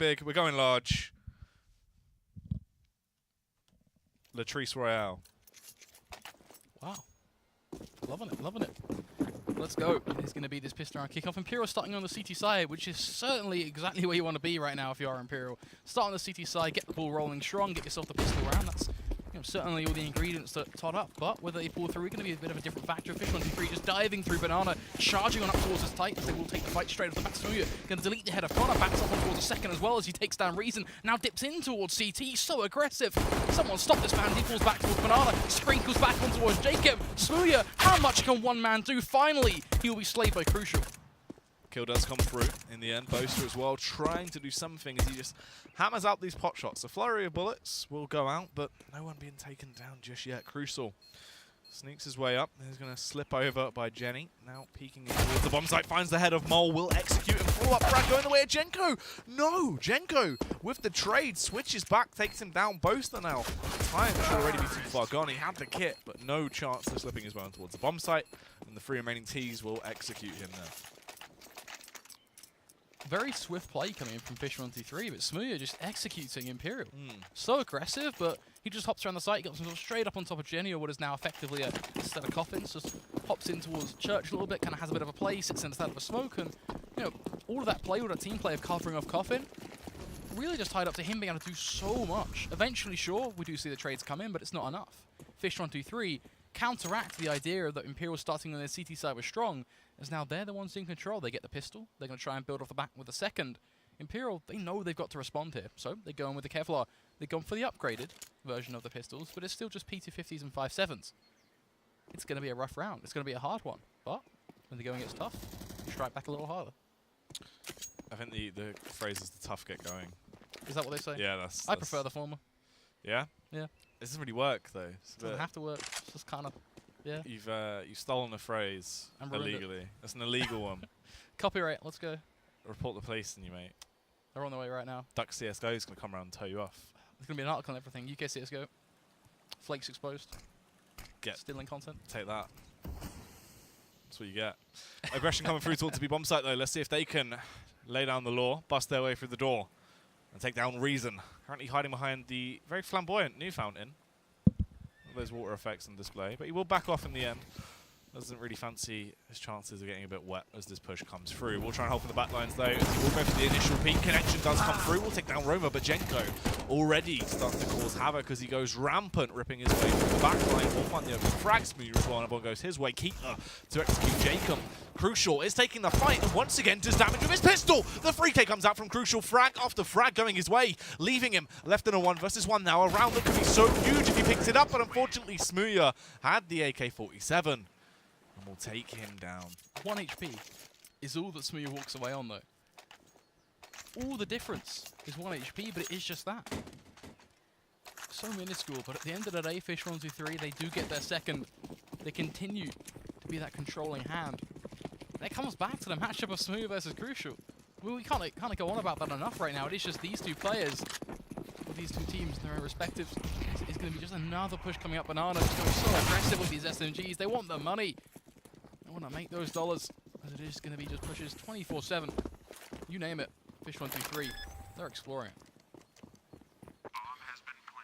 big. We're going large. Latrice Royale. Wow. Loving it, loving it. Let's go. It's going to be this pistol round kickoff. Imperial starting on the CT side, which is certainly exactly where you want to be right now if you are Imperial. Start on the CT side, get the ball rolling strong, get yourself the pistol round. That's certainly all the ingredients that tot up, but whether they pull through, going to be a bit of a different factor. Fish123 just diving through Banana, charging on up towards his Titans. They will take the fight straight off the bat. Smooya going to delete the header. Connor backs up on towards a second as well as he takes down Reason. Now dips in towards CT. So aggressive. Someone stop this man. He falls back towards Banana. Sprinkles back on towards Jacob. Smooya, how much can one man do? Finally, he will be slayed by Crucial. Kill does come through in the end. Boaster as well, trying to do something as he just hammers out these pot shots. A flurry of bullets will go out, but no one being taken down just yet. Crucial sneaks his way up. He's going to slip over by Jenny. Now peeking in towards the bomb site, finds the head of Mole, will execute and follow up. Frag going the way of Jenko. No, Jenko with the trade switches back, takes him down. Boaster now. Time should already be too far gone. He had the kit, but no chance of slipping his way on towards the bomb site. And the 3 remaining Ts will execute him there. Very swift play coming in from Fish123, but Smooya just executing Imperial. So aggressive, but he just hops around the site, gets himself straight up on top of Jenny, or what is now effectively a set of coffins, just hops in towards Church a little bit, kind of has a bit of a play, sits inside of a smoke, and all of that play, all that team play of covering off Coffin, really just tied up to him being able to do so much. Eventually, sure, we do see the trades come in, but it's not enough. Fish123 counteract the idea that Imperial starting on their CT side was strong, as now they're the ones in control. They get the pistol, they're going to try and build off the back with a second. Imperial, they know they've got to respond here, so they go in with the Kevlar. They've gone for the upgraded version of the pistols, but it's still just P250s and 5.7s. It's going to be a rough round. It's going to be a hard one, but when the going gets tough, you strike back a little harder. I think the phrase is the tough get going. Is that what they say? Yeah, that's I prefer the former. Yeah? Yeah. It doesn't really work, though. It doesn't have to work. It's just kind of, yeah. You've stolen a phrase illegally. That's an illegal one. Copyright, let's go. Report the police on you, mate. They're on their way right now. UKCSGO is going to come around and tow you off. There's going to be an article on everything. UKCSGO. Flakes exposed. Stealing content. Take that. That's what you get. Aggression coming through towards the bomb site, though. Let's see if they can lay down the law, bust their way through the door, and take down Reason. Currently hiding behind the very flamboyant new fountain. Those water effects on display, but he will back off in the end. Doesn't really fancy his chances of getting a bit wet as this push comes through. We'll try and help with the backlines though. As he will go for the initial peak. Connection does come through. We'll take down Roma, but Jenko already starts to cause havoc as he goes rampant, ripping his way through the backline. We'll find the open frag Smooya as well, and everyone goes his way. Keeper to execute Jacob. Crucial is taking the fight and once again does damage with his pistol. The 3K comes out from Crucial. Frag after frag going his way, leaving him left in a 1 versus 1 now. A round that could be so huge if he picks it up, but unfortunately Smooya had the AK-47. And we'll take him down. 1 HP is all that Smooya walks away on, though. All the difference is 1 HP, but it is just that. So minuscule, but at the end of the day, Fish123, they do get their second. They continue to be that controlling hand. And it comes back to the matchup of Smooya versus Crucial. I mean, we can't go on about that enough right now. It is just these two players, or these two teams in their own respectives. It's going to be just another push coming up. Banana just going so aggressive with these SMGs. They want the money. I want to make those dollars, as it is going to be just pushes 24/7. You name it, Fish123, they're exploring it.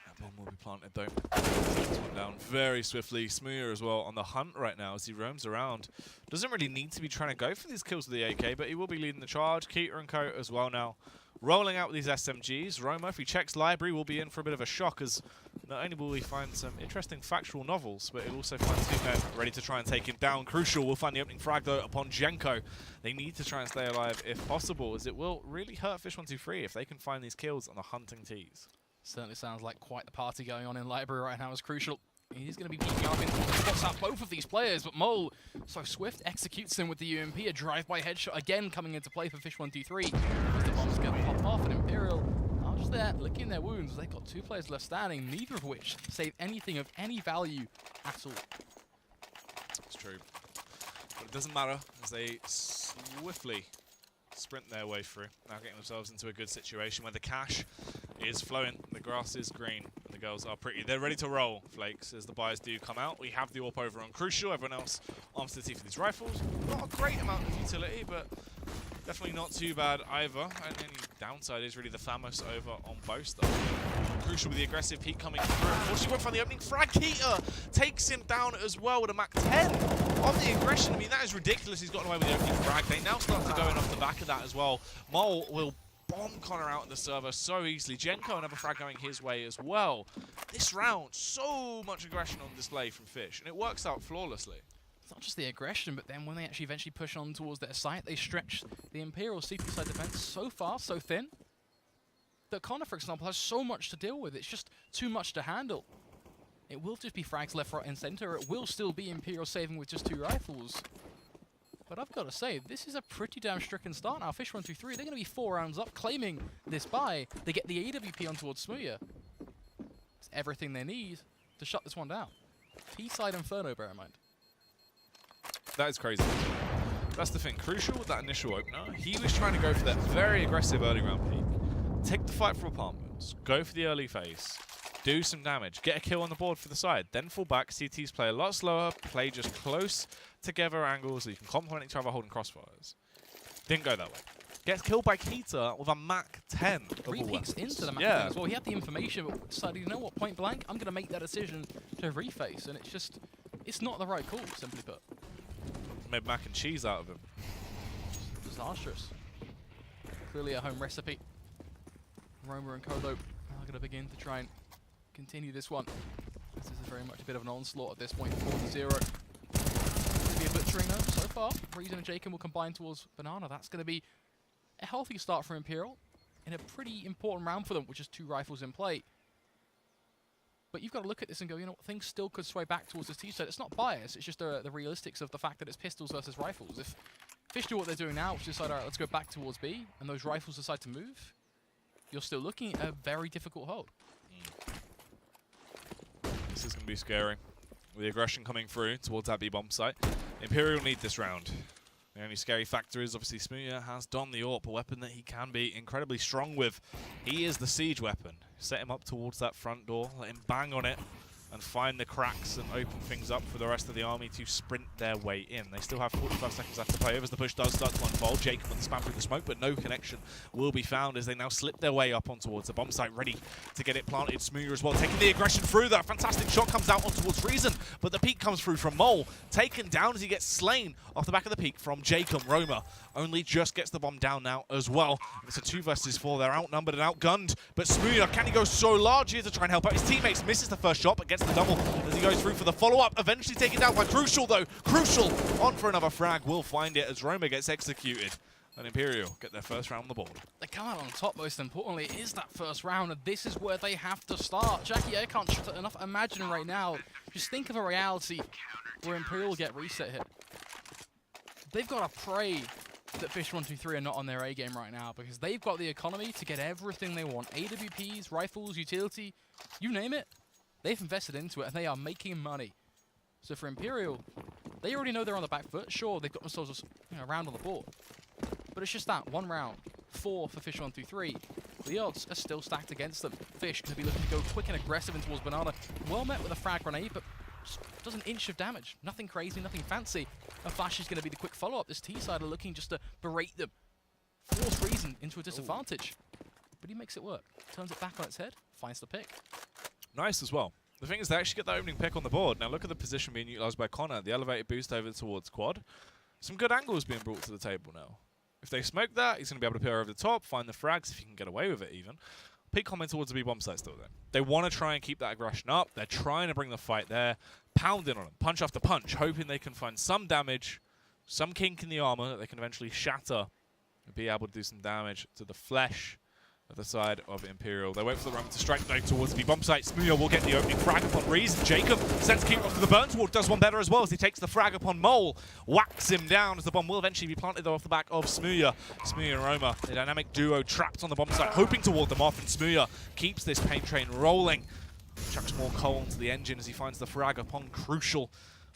That bomb will be planted though. This one down very swiftly. Smooya as well on the hunt right now as he roams around. Doesn't really need to be trying to go for these kills with the AK, but he will be leading the charge. Keita and Co as well now. Rolling out with these SMGs. Roma, if he checks library, will be in for a bit of a shock as not only will he find some interesting factual novels, but he'll also find 2 men ready to try and take him down. Crucial will find the opening frag though upon Jenko. They need to try and stay alive if possible, as it will really hurt Fish123 if they can find these kills on the hunting tees. Certainly sounds like quite the party going on in library right now as Crucial. He's going to be peeking up into the spots out both of these players, but Mole, so swift, executes him with the UMP. A drive-by headshot again coming into play for Fish123. As the bomb's going to pop off, and Imperial are just there licking their wounds. They've got 2 players left standing, neither of which save anything of any value at all. It's true. But it doesn't matter as they swiftly sprint their way through. Now getting themselves into a good situation where the cash is flowing, the grass is green, and the girls are pretty. They're ready to roll, Flakes, as the buyers do come out. We have the AWP over on Crucial. Everyone else arms to the teeth for these rifles. Not a great amount of utility, but definitely not too bad either. And then Downside is really the Thamos over on Boaster. Crucial with the aggressive peak coming through. Unfortunately, won't find the opening. Frag Keeter takes him down as well with a Mach 10 on the aggression. I mean, that is ridiculous. He's gotten away with the opening frag. They now start to go in off the back of that as well. Mole will bomb Connor out in the server so easily. Genko, another frag going his way as well. This round, so much aggression on display from Fish, and it works out flawlessly. It's not just the aggression, but then when they actually eventually push on towards their site, they stretch the Imperial CT side defense so far, so thin, that Connor, for example, has so much to deal with. It's just too much to handle. It will just be frags left, right, and center. It will still be Imperial saving with just 2 rifles. But I've got to say, this is a pretty damn stricken start now. Fish123, they're going to be 4 rounds up, claiming this buy. They get the AWP on towards Smooya. It's everything they need to shut this one down. T-side Inferno, bear in mind. That is crazy. That's the thing. Crucial with that initial opener, he was trying to go for that very aggressive early round peak. Take the fight for apartments, go for the early phase, do some damage, get a kill on the board for the side, then fall back. CTs play a lot slower, play just close together angles so you can complement each other holding crossfires. Didn't go that way. Gets killed by Keita with a Mach 10. 3 peeks into the Mach 10 as well. He had the information, but decided, you know what, point blank, I'm going to make that decision to reface. And it's just, it's not the right call, simply put. Made mac and cheese out of him. Disastrous. Clearly a home recipe. Roma and Kodo are going to begin to try and continue this one. This is very much a bit of an onslaught at this point, 4-0. Be a butchering though, so far. Reason and Jacob will combine towards Banana. That's going to be a healthy start for Imperial in a pretty important round for them, which is 2 rifles in play. But you've got to look at this and go, you know what, things still could sway back towards this T-side. It's not bias, it's just the realistics of the fact that it's pistols versus rifles. If Fish do what they're doing now, which is decide, all right, let's go back towards B, and those rifles decide to move, you're still looking at a very difficult hold. This is going to be scary. With the aggression coming through towards that B bomb site, Imperial need this round. The only scary factor is obviously Smooya has donned the AWP, a weapon that he can be incredibly strong with. He is the siege weapon. Set him up towards that front door, let him bang on it, and find the cracks and open things up for the rest of the army to sprint their way in. They still have 45 seconds left to play over as the push does start to unfold. Jacob with the spam through the smoke, but no connection will be found as they now slip their way up on towards the bomb site, ready to get it planted. Smooya as well, taking the aggression through. That fantastic shot comes out on towards Reason, but the peek comes through from Mole, taken down as he gets slain off the back of the peak from Jacob. Roma only just gets the bomb down now as well. It's a 2 versus 4. They're outnumbered and outgunned, but Smooya, can he go so large here to try and help out his teammates? Misses the first shot, but gets the double as he goes through for the follow-up. Eventually taken down by Crucial, though. Crucial on for another frag. Will find it as Roma gets executed. And Imperial get their first round on the board. They come out on top, most importantly. It is that first round, and this is where they have to start. Jackie, I can't enough imagine right now. Just think of a reality where Imperial get reset here. They've got to pray that Fish123 are not on their A game right now, because they've got the economy to get everything they want. AWPs, rifles, utility, you name it. They've invested into it, and they are making money. So for Imperial, they already know they're on the back foot. Sure, they've got themselves a round on the board. But it's just that, 1 round, 4 for Fish123. The odds are still stacked against them. Fish going to be looking to go quick and aggressive in towards Banana. Well met with a frag grenade, but does an inch of damage. Nothing crazy, nothing fancy. And Flash is going to be the quick follow-up. This T-side are looking just to berate them. Force Reason into a disadvantage. But he makes it work. Turns it back on its head, finds the pick. Nice as well. The thing is, they actually get that opening pick on the board. Now look at the position being utilised by Connor. The elevated boost over towards quad. Some good angles being brought to the table now. If they smoke that, he's going to be able to peer over the top, find the frags if he can get away with it even. Peek comment towards the B-bomb site still there. They want to try and keep that aggression up. They're trying to bring the fight there. Pounding on them, punch after punch, hoping they can find some damage, some kink in the armor that they can eventually shatter and be able to do some damage to the flesh at the side of Imperial. They wait for the Roman to strike though towards the bomb site. Smooya will get the opening frag upon Reason. Jacob sends Keeper off to the burn toward, does one better as well as he takes the frag upon Mole. Whacks him down as the bomb will eventually be planted though off the back of Smooya. Smooya and Roma, a dynamic duo trapped on the bomb site, hoping to ward them off, and Smooya keeps this paint train rolling. Chucks more coal into the engine as he finds the frag upon Crucial.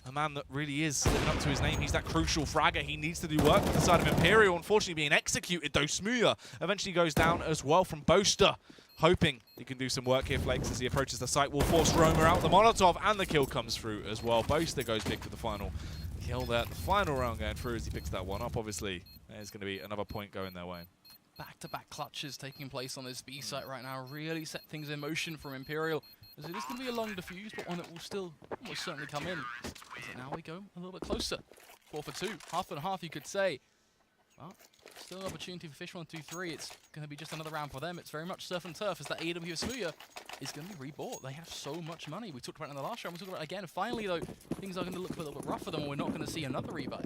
A man that really is living up to his name. He's that crucial fragger. He needs to do work for the side of Imperial. Unfortunately being executed though. Smooya eventually goes down as well from Boaster. Hoping he can do some work here, Flakes, as he approaches the site. Will force Roma out the Molotov, and the kill comes through as well. Boaster goes big for the final kill there. The final round going through as he picks that one up. Obviously, there's going to be another point going their way. back-to-back clutches taking place on this B site right now really set things in motion from Imperial. As it is going to be a long defuse, but one that will still almost certainly come in. So now we go a little bit closer. 4 for 2, half and half you could say. Well, still an opportunity for Fish123. It's going to be just another round for them. It's very much surf and turf as that AW of Smooya is going to be rebought. They have so much money. We talked about it in the last round. We talked about it again. Finally, though, things are going to look a little bit rough for them, and we're not going to see another rebuy.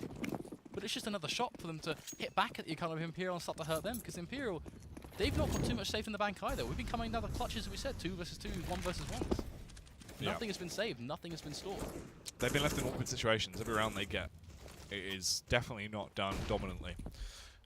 But it's just another shot for them to hit back at the economy of Imperial and start to hurt them, because Imperial, they've not got too much safe in the bank either. We've been coming down the clutches, as we said, 2 versus 2, 1 versus 1s. Yeah. Nothing has been saved. Nothing has been stored. They've been left in awkward situations. Every round they get, it is definitely not done dominantly.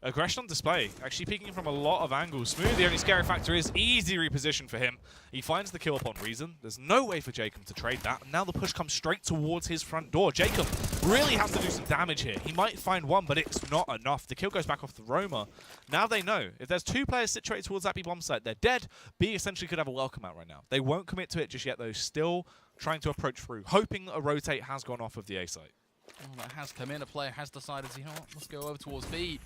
Aggression on display, actually peeking from a lot of angles. Smooth, the only scary factor is easy reposition for him. He finds the kill upon reason. There's no way for Jacob to trade that. And now the push comes straight towards his front door. Jacob really has to do some damage here. He might find one, but it's not enough. The kill goes back off the Roma. Now they know, if there's 2 players situated towards that B bomb site, they're dead. B essentially could have a welcome out right now. They won't commit to it just yet, though. Still trying to approach through, hoping a rotate has gone off of the A site. Oh, that has come in. A player has decided, you know what, let's go over towards B.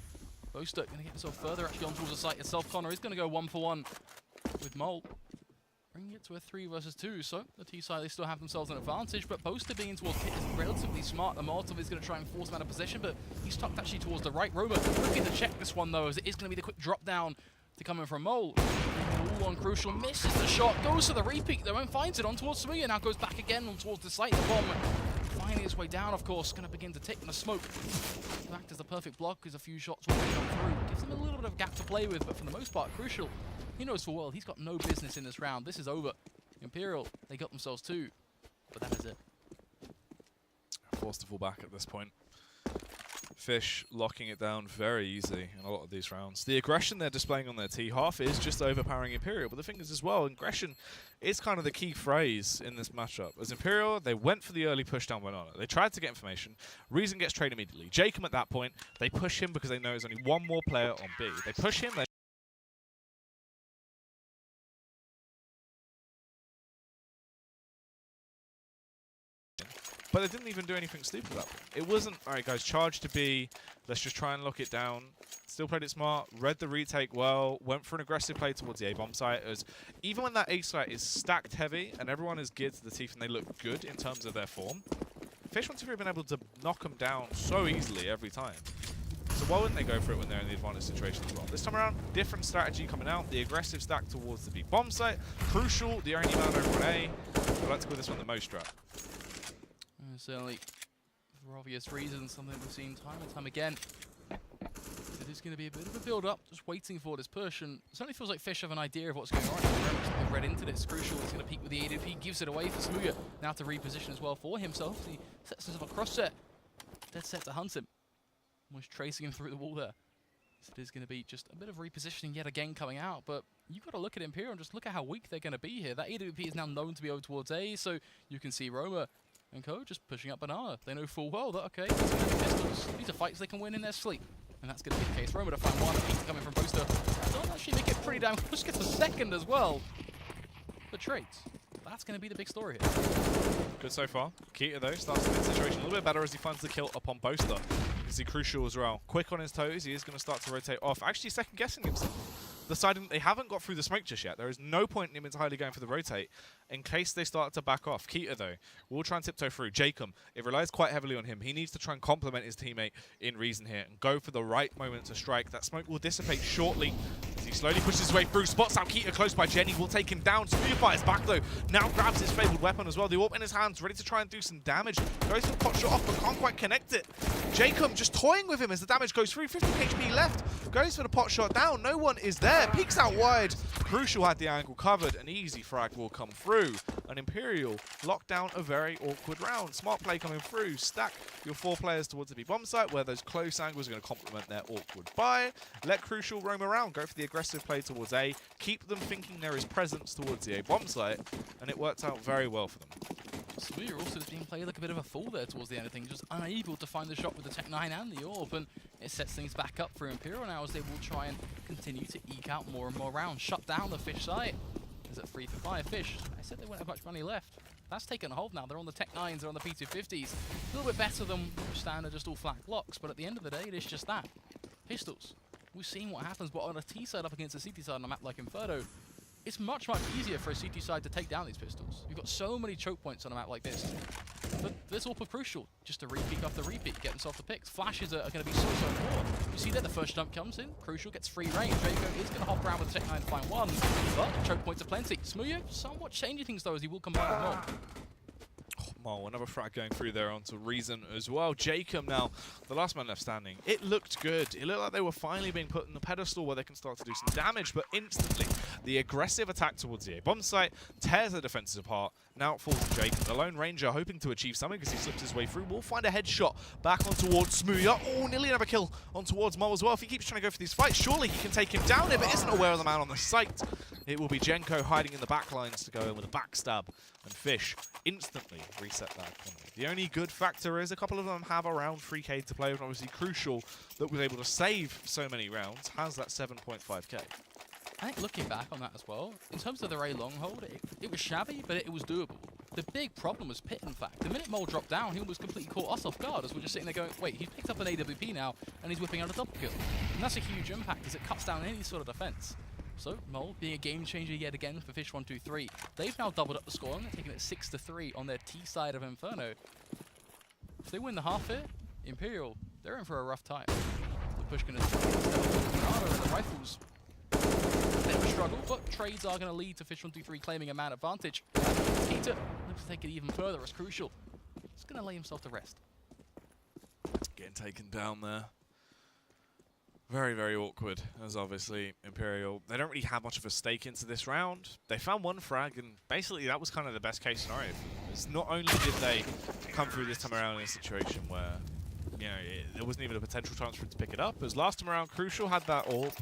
Boaster going to get himself further actually on towards the site itself. Connor is going to go 1 for 1 with Mole. Bringing it to a 3 versus 2, so the T side, they still have themselves an advantage, but Boaster being towards Kit is relatively smart. The Molotov is going to try and force him out of position, but he's tucked actually towards the right. Roma looking to check this one though, as it is going to be the quick drop down to come in from Mole. All on Crucial, misses the shot, goes for the repeat though and finds it on towards Smooya. Now goes back again on towards the site. The bomb finding its way down, of course, going to begin to tick in the smoke. Act as the perfect block because a few shots will come through. Gives him a little bit of gap to play with, but for the most part, Crucial, he knows full well he's got no business in this round. This is over. Imperial, they got themselves 2, but that is it. Forced to fall back at this point. Fish locking it down very easy in a lot of these rounds. The aggression they're displaying on their T half is just overpowering Imperial, but the thing is as well, aggression is kind of the key phrase in this matchup. As Imperial, they went for the early push down Banana. They tried to get information. Reason gets traded immediately. Jacob at that point, they push him because they know there's only 1 more player on B. They push him, they but they didn't even do anything stupid at that point. It wasn't, all right, guys, charge to B. Let's just try and lock it down. Still played it smart, read the retake well, went for an aggressive play towards the A-bomb site. As even when that A site is stacked heavy and everyone is geared to the teeth and they look good in terms of their form, Fish123 have been able to knock them down so easily every time. So why wouldn't they go for it when they're in the advantage situation as well? This time around, different strategy coming out. The aggressive stack towards the B bomb site. Crucial, the only man over on A. I'd like to call this one the most strat. Certainly, for obvious reasons, something we've seen time and time again. It is going to be a bit of a build-up, just waiting for this push, and it certainly feels like Fish have an idea of what's going on. They've read into this. Crucial is going to peek with the ADP, gives it away for Smooya. Now to reposition as well for himself. He sets himself a cross set. Dead set to hunt him. Almost tracing him through the wall there. So it is going to be just a bit of repositioning yet again coming out, but you've got to look at Imperial and just look at how weak they're going to be here. That AWP is now known to be over towards A, so you can see Roma and Co just pushing up Banana. They know full well that, okay, these are fights they can win in their sleep. And that's going to be the case. Roma to find 1, a coming from Boaster. They'll actually make it pretty damn close. Gets a second as well. The trades. That's going to be the big story here. Good so far. Keita, though, starts the mid situation a little bit better as he finds the kill upon Boaster. You can see Crucial as well. Quick on his toes. He is going to start to rotate off. Actually second-guessing himself. Deciding they haven't got through the smoke just yet. There is no point in him entirely going for the rotate in case they start to back off. Keita, though, will try and tiptoe through. Jacob, it relies quite heavily on him. He needs to try and complement his teammate in reason here and go for the right moment to strike. That smoke will dissipate shortly as he slowly pushes his way through. Spots out Keita close by. Jenny will take him down. Smooya fires back, though. Now grabs his fabled weapon as well. The AWP in his hands, ready to try and do some damage. Goes for the pot shot off, but can't quite connect it. Jacob just toying with him as the damage goes through. 50 HP left. Goes for the pot shot down. No one is there. Peeks out wide. Crucial had the angle covered. An easy frag will come through. And Imperial locked down a very awkward round. Smart play coming through. Stack your 4 players towards the B bomb site where those close angles are going to complement their awkward buy. Let Crucial roam around. Go for the aggressive play towards A. Keep them thinking there is presence towards the A bomb site. And it worked out very well for them. Smooya also just being played like a bit of a fool there towards the end of things, just unable to find the shot with the Tech 9 and the AWP, and it sets things back up for Imperial now as they will try and continue to eke out more and more rounds. Shut down the Fish side. Is it 3 for 5? Fish, I said they wouldn't have much money left. That's taken a hold now. They're on the Tech 9s, they're on the P250s. A little bit better than standard, just all flat blocks, but at the end of the day, it is just that. Pistols. we've seen what happens, but on a T side up against a CT side on a map like Inferno, it's much easier for a CT side to take down these pistols. You've got so many choke points on a map like this. But this all crucial, just to repeat after repeat, get himself the picks. Flashes are going to be so important. You see there, the first jump comes in, Crucial gets free range. Draco is going to hop around with the Tech 9 to find one, but choke points are plenty. Smooyo somewhat changing things though, as he will combine with more. Mole, another frag going through there onto Reason as well. Jacob now, the last man left standing. It looked good. It looked like they were finally being put on the pedestal where they can start to do some damage, but instantly, the aggressive attack towards the A bomb site tears the defenses apart. Now it falls to Jacob. The Lone Ranger hoping to achieve something because he slips his way through. Will find a headshot back on towards Smooya. Oh, nearly another kill on towards Mole as well. If he keeps trying to go for these fights, surely he can take him down here, but isn't aware of the man on the site. It will be Jenko hiding in the back lines to go in with a backstab, and Fish instantly reset that economy. The only good factor is a couple of them have around 3k to play with, obviously Crucial that was able to save so many rounds, has that 7.5k. I think looking back on that as well, in terms of the Ray long hold, it was shabby, but it was doable. The big problem was Pit, in fact. The minute Mole dropped down, he was completely caught us off guard as we're just sitting there going, wait, he's picked up an AWP now, and he's whipping out a double kill. And that's a huge impact as it cuts down any sort of defense. So, Mole being a game changer yet again for Fish123. They've now doubled up the score, and they're taking it 6-3 on their T side of Inferno. If they win the half here, Imperial, they're in for a rough time. The push going to step up with Banana and the rifles. Bit of a struggle, but trades are going to lead to Fish123 claiming a man advantage. Keita looks to take it even further as Crucial. He's going to lay himself to rest. Getting taken down there. Very, very awkward, as obviously Imperial, they don't really have much of a stake into this round. They found one frag, and basically that was kind of the best case scenario. It's not only did they come through this time around in a situation where, you know, there wasn't even a potential chance for him to pick it up, as last time around Crucial had that orb.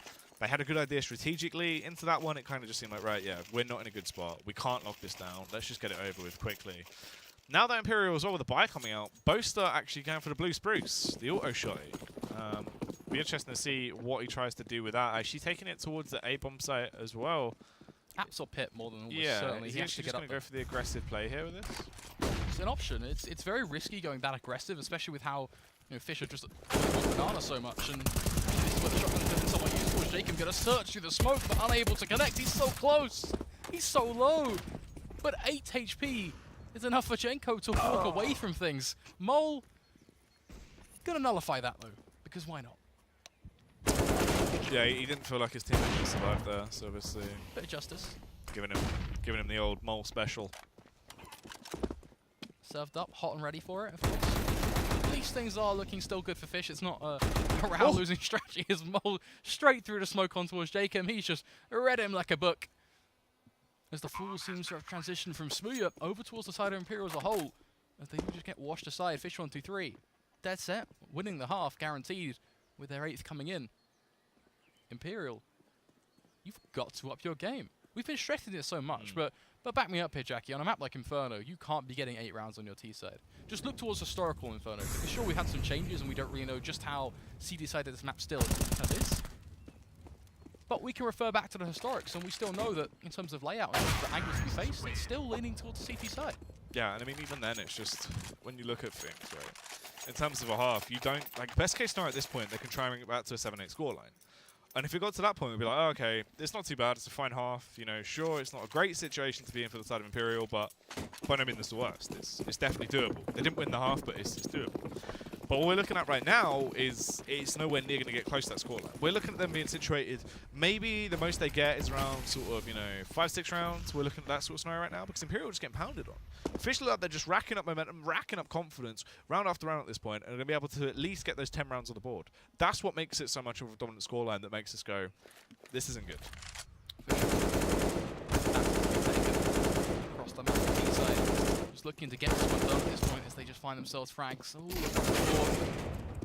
They had a good idea strategically. Into that one, it kind of just seemed like, right, yeah, we're not in a good spot. We can't lock this down. Let's just get it over with quickly. Now that Imperial as well with the buy coming out, Boaster actually going for the blue spruce, the auto shot. Be interesting to see what he tries to do with that. Actually taking it towards the A bomb site as well. Apps or Pit more than almost yeah, certainly. He's actually just going to go for the aggressive play here with this. It's an option. It's very risky going that aggressive, especially with how Fisher just wants Banana so much. And this is where the shotgun has been somewhat useful. Jacob going to search through the smoke, but unable to connect. He's so close. He's so low. But 8 HP is enough for Jenko to walk away from things. Mole going to nullify that though, because why not? Yeah, he didn't feel like his teammate could survive there, so obviously Bit of justice. giving him the old Mole special. Served up, hot and ready for it, of course. At least things are looking still good for Fish. It's not a round losing strategy. His Mole straight through the smoke on towards Jacob. He's just read him like a book. As the Fool seems to have transitioned from Smooya over towards the side of Imperial as a whole. As they just get washed aside. Fish123, dead set, winning the half, guaranteed, with their 8th coming in. Imperial, you've got to up your game. We've been stressing it so much, but back me up here, Jackie. On a map like Inferno, you can't be getting 8 rounds on your T side. Just look towards historical Inferno. Because sure, we had some changes, and we don't really know just how CD side of this map still is. But we can refer back to the historics, and we still know that in terms of layout and the angles we face, it's still leaning towards the CT side. Yeah, and I mean, even then, it's just, when you look at things, right, in terms of a half, you don't, like, best case scenario at this point, they can try and bring it back to a 7-8 scoreline. And if it got to that point, we'd be like, oh, okay, it's not too bad, it's a fine half, you know, sure, it's not a great situation to be in for the side of Imperial, but by no means it's the worst. It's definitely doable. They didn't win the half, but it's doable. But what we're looking at right now is it's nowhere near going to get close to that scoreline. We're looking at them being situated, maybe the most they get is around sort of, you know, 5-6 rounds. We're looking at that sort of scenario right now because Imperial are just getting pounded on. Fish look like they're just racking up momentum, racking up confidence, round after round at this point, and are going to be able to at least get those 10 rounds on the board. That's what makes it so much of a dominant scoreline that makes us go, this isn't good. Across the map, T side, just looking to get this one done at this point as they just find themselves frags.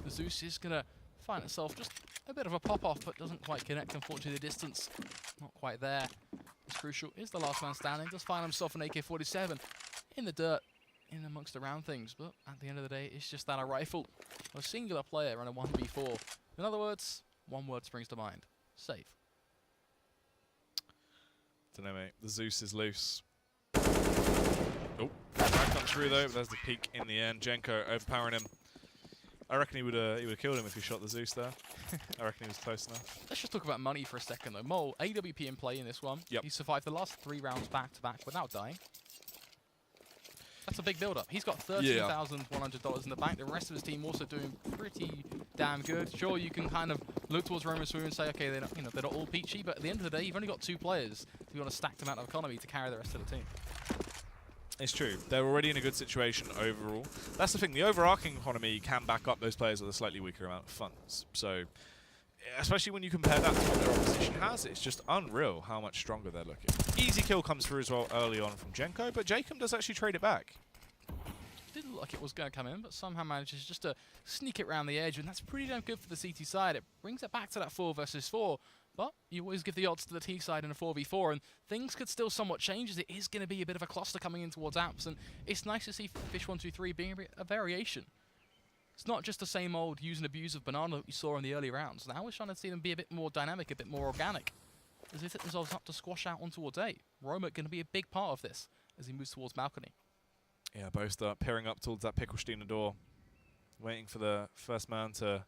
The Zeus is going to find itself just a bit of a pop-off, but doesn't quite connect. Unfortunately, the distance not quite there. It's Crucial is the last man standing. Does find himself an AK-47 in the dirt, in amongst the round things. But at the end of the day, it's just that a rifle, a singular player, and a 1v4. In other words, one word springs to mind: safe. Don't know, mate. The Zeus is loose. Oh, frag comes through though. But there's the peak in the end. Jenko overpowering him. I reckon he would have killed him if he shot the Zeus there. I reckon he was close enough. Let's just talk about money for a second, though. Mole, AWP in play in this one. Yep. He survived the last 3 rounds back-to-back without dying. That's a big build-up. He's got $13,100 in the bank. The rest of his team also doing pretty damn good. Sure, you can kind of look towards Roman Swu and say, okay, they're not, they're not all peachy, but at the end of the day, you've only got 2 players. If you want a stacked amount of economy to carry the rest of the team. It's true. They're already in a good situation overall. That's the thing. The overarching economy can back up those players with a slightly weaker amount of funds. So, especially when you compare that to what their opposition has, it's just unreal how much stronger they're looking. Easy kill comes through as well early on from Jenko, but Jacob does actually trade it back. Didn't look like it was going to come in, but somehow manages just to sneak it around the edge, and that's pretty damn good for the CT side. It brings it back to that 4 versus 4, but you always give the odds to the T side in a 4v4, and things could still somewhat change, as it is going to be a bit of a cluster coming in towards Apps, and it's nice to see Fish123 being a variation. It's not just the same old use and abuse of Banana that we saw in the early rounds. Now we're trying to see them be a bit more dynamic, a bit more organic, as they set themselves up to squash out on towards A. Roma going to be a big part of this as he moves towards balcony. Yeah, both start peering up towards that Pickelsteiner door, waiting for the first man to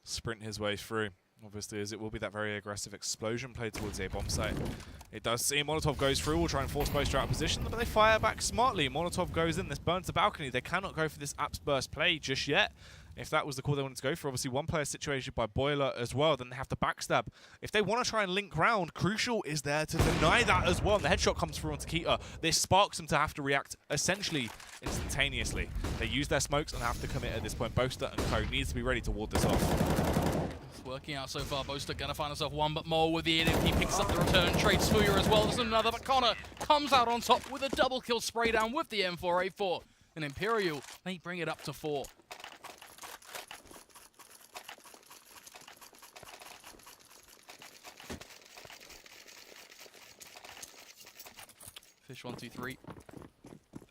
sprint his way through. Obviously, as it will be that very aggressive explosion play towards a bomb site. It does seem Molotov goes through, will try and force Boaster out of position, but they fire back smartly. Molotov goes in, this burns the balcony. They cannot go for this Apps burst play just yet. If that was the call they wanted to go for, obviously one player situated by Boiler as well, then they have to backstab. If they want to try and link round, Crucial is there to deny that as well. And the headshot comes through onto Keita. This sparks them to have to react essentially instantaneously. They use their smokes and have to commit at this point. Boaster and Co needs to be ready to ward this off. It's working out so far. Boaster gonna find himself one, but Mole with the AWP picks up the return, trades Fuya as well. There's another, but Connor comes out on top with a double kill spray down with the M4A4. And Imperial, they bring it up to 4. Fish123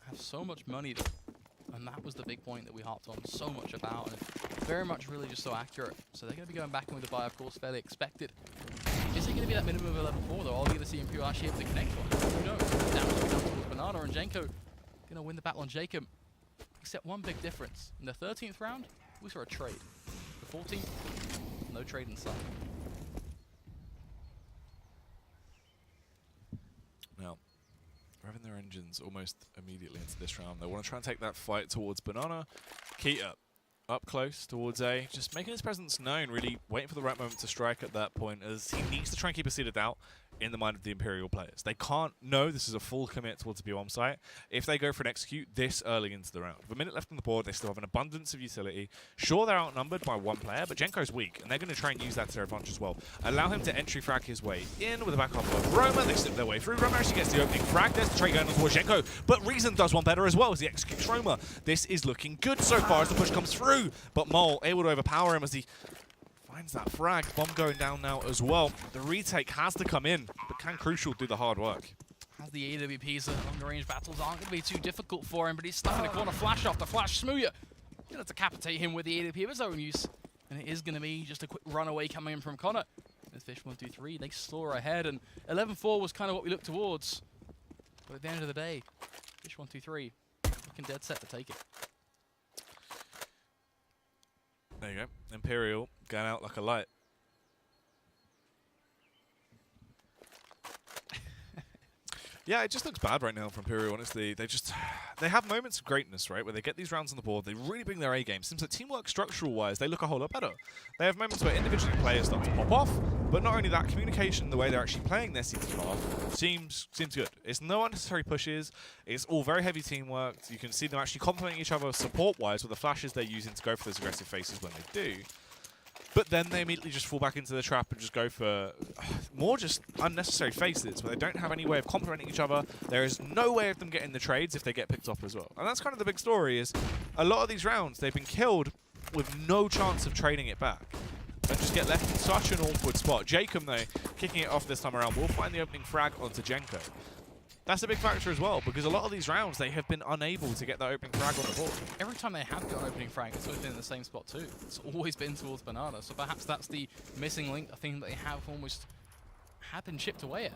have so much money, and that was the big point that we harped on so much about, and very much really just so accurate. So they're going to be going back in with the buy, of course, fairly expected. Is it going to be that minimum of level 4 though? Are we going to see Imperial actually able to connect one? Who knows? Damage will be done towards Banana, and Jenko going to win the battle on Jacob. Except one big difference. In the 13th round, we saw a trade. The 14th, no trade in sight. Now, revving their engines almost immediately into this round. They want to try and take that fight towards Banana. Keita up close towards A, just making his presence known, really waiting for the right moment to strike at that point, as he needs to try and keep a seed of doubt in the mind of the Imperial players. They can't know this is a full commit towards the B-bomb site if they go for an execute this early into the round. With a minute left on the board, they still have an abundance of utility. Sure, they're outnumbered by 1 player, but Jenko's weak, and they're going to try and use that to their advantage as well. Allow him to entry frag his way in with a backup of Roma. They slip their way through. Roma actually gets the opening frag. There's the trade going on towards Jenko, but Reason does one better as well as he executes Roma. This is looking good so far as the push comes through, but Mole able to overpower him as he finds that frag. Bomb going down now as well. The retake has to come in, but can Crucial do the hard work? As the AWPs on the range battles aren't going to be too difficult for him, but he's stuck in the corner. Flash off the flash. Smooya going to decapitate him with the AWP of his own use. And it is going to be just a quick runaway coming in from Connor. As Fish123, they soar ahead, and 11-4 was kind of what we looked towards. But at the end of the day, Fish123 looking dead set to take it. There you go. Imperial going out like a light. Yeah, it just looks bad right now for Imperial, honestly. They have moments of greatness, right, where they get these rounds on the board, they really bring their A-game. Seems like teamwork, structural-wise, they look a whole lot better. They have moments where individually players start to pop off, but not only that, communication, the way they're actually playing their CT path, seems good. It's no unnecessary pushes, it's all very heavy teamwork. You can see them actually complementing each other support-wise with the flashes they're using to go for those aggressive faces when they do. But then they immediately just fall back into the trap and just go for more just unnecessary faces where they don't have any way of complementing each other. There is no way of them getting the trades if they get picked off as well. And that's kind of the big story, is a lot of these rounds, they've been killed with no chance of trading it back. And just get left in such an awkward spot. Jacob, though, kicking it off this time around, will find the opening frag onto Jenko. That's a big factor as well, because a lot of these rounds, they have been unable to get that opening frag on the board. Every time they have got an opening frag, it's always been in the same spot too. It's always been towards Banana, so perhaps that's the missing link, a thing that they have almost had been chipped away at.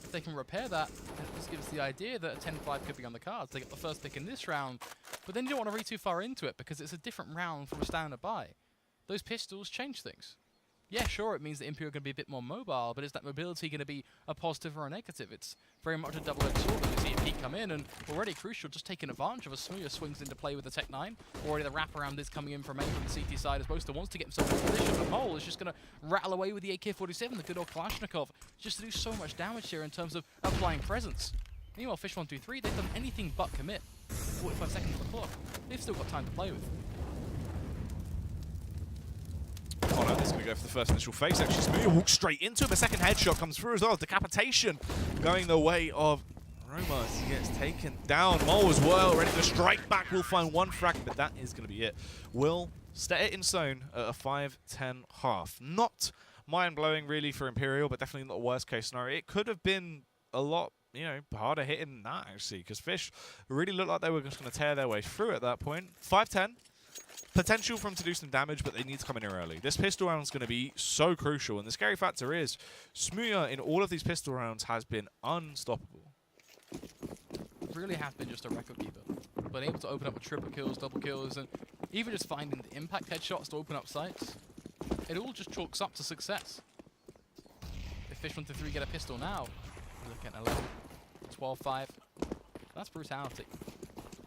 If they can repair that, it just gives the idea that a 10-5 could be on the cards. They get the first pick in this round, but then you don't want to read too far into it because it's a different round from a standard buy. Those pistols change things. Yeah, sure, it means that Imperial are going to be a bit more mobile, but is that mobility going to be a positive or a negative? It's very much a double-edged sword. We see a peek come in, and already Crucial just taking advantage of a Smooya swings into play with the Tech 9. Already the wraparound is coming in from A from the CT side as Boaster wants to get himself in position, but Mole is just going to rattle away with the AK-47, the good old Kalashnikov, just to do so much damage here in terms of applying presence. Meanwhile, Fish123, they've done anything but commit. 45 seconds on the clock. They've still got time to play with. Connor is going to go for the first initial face. Actually, Smooya walks straight into him. A second headshot comes through as well. Decapitation going the way of Roma as he gets taken down. Mole as well, ready to strike back. We'll find one frag, but that is going to be it. Will stay it in zone at a 5-10 half. Not mind-blowing really for Imperial, but definitely not the worst case scenario. It could have been a lot, you know, harder hitting than that actually, because Fish really looked like they were just going to tear their way through at that point. 5-10. Potential for them to do some damage, but they need to come in here early. This pistol round is going to be so crucial, and the scary factor is Smooya in all of these pistol rounds has been unstoppable. Really has been just a record keeper, but able to open up with triple kills, double kills, and even just finding the impact headshots to open up sights. It all just chalks up to success. If Fish123 get a pistol now, look at 11, 12-5. That's brutality.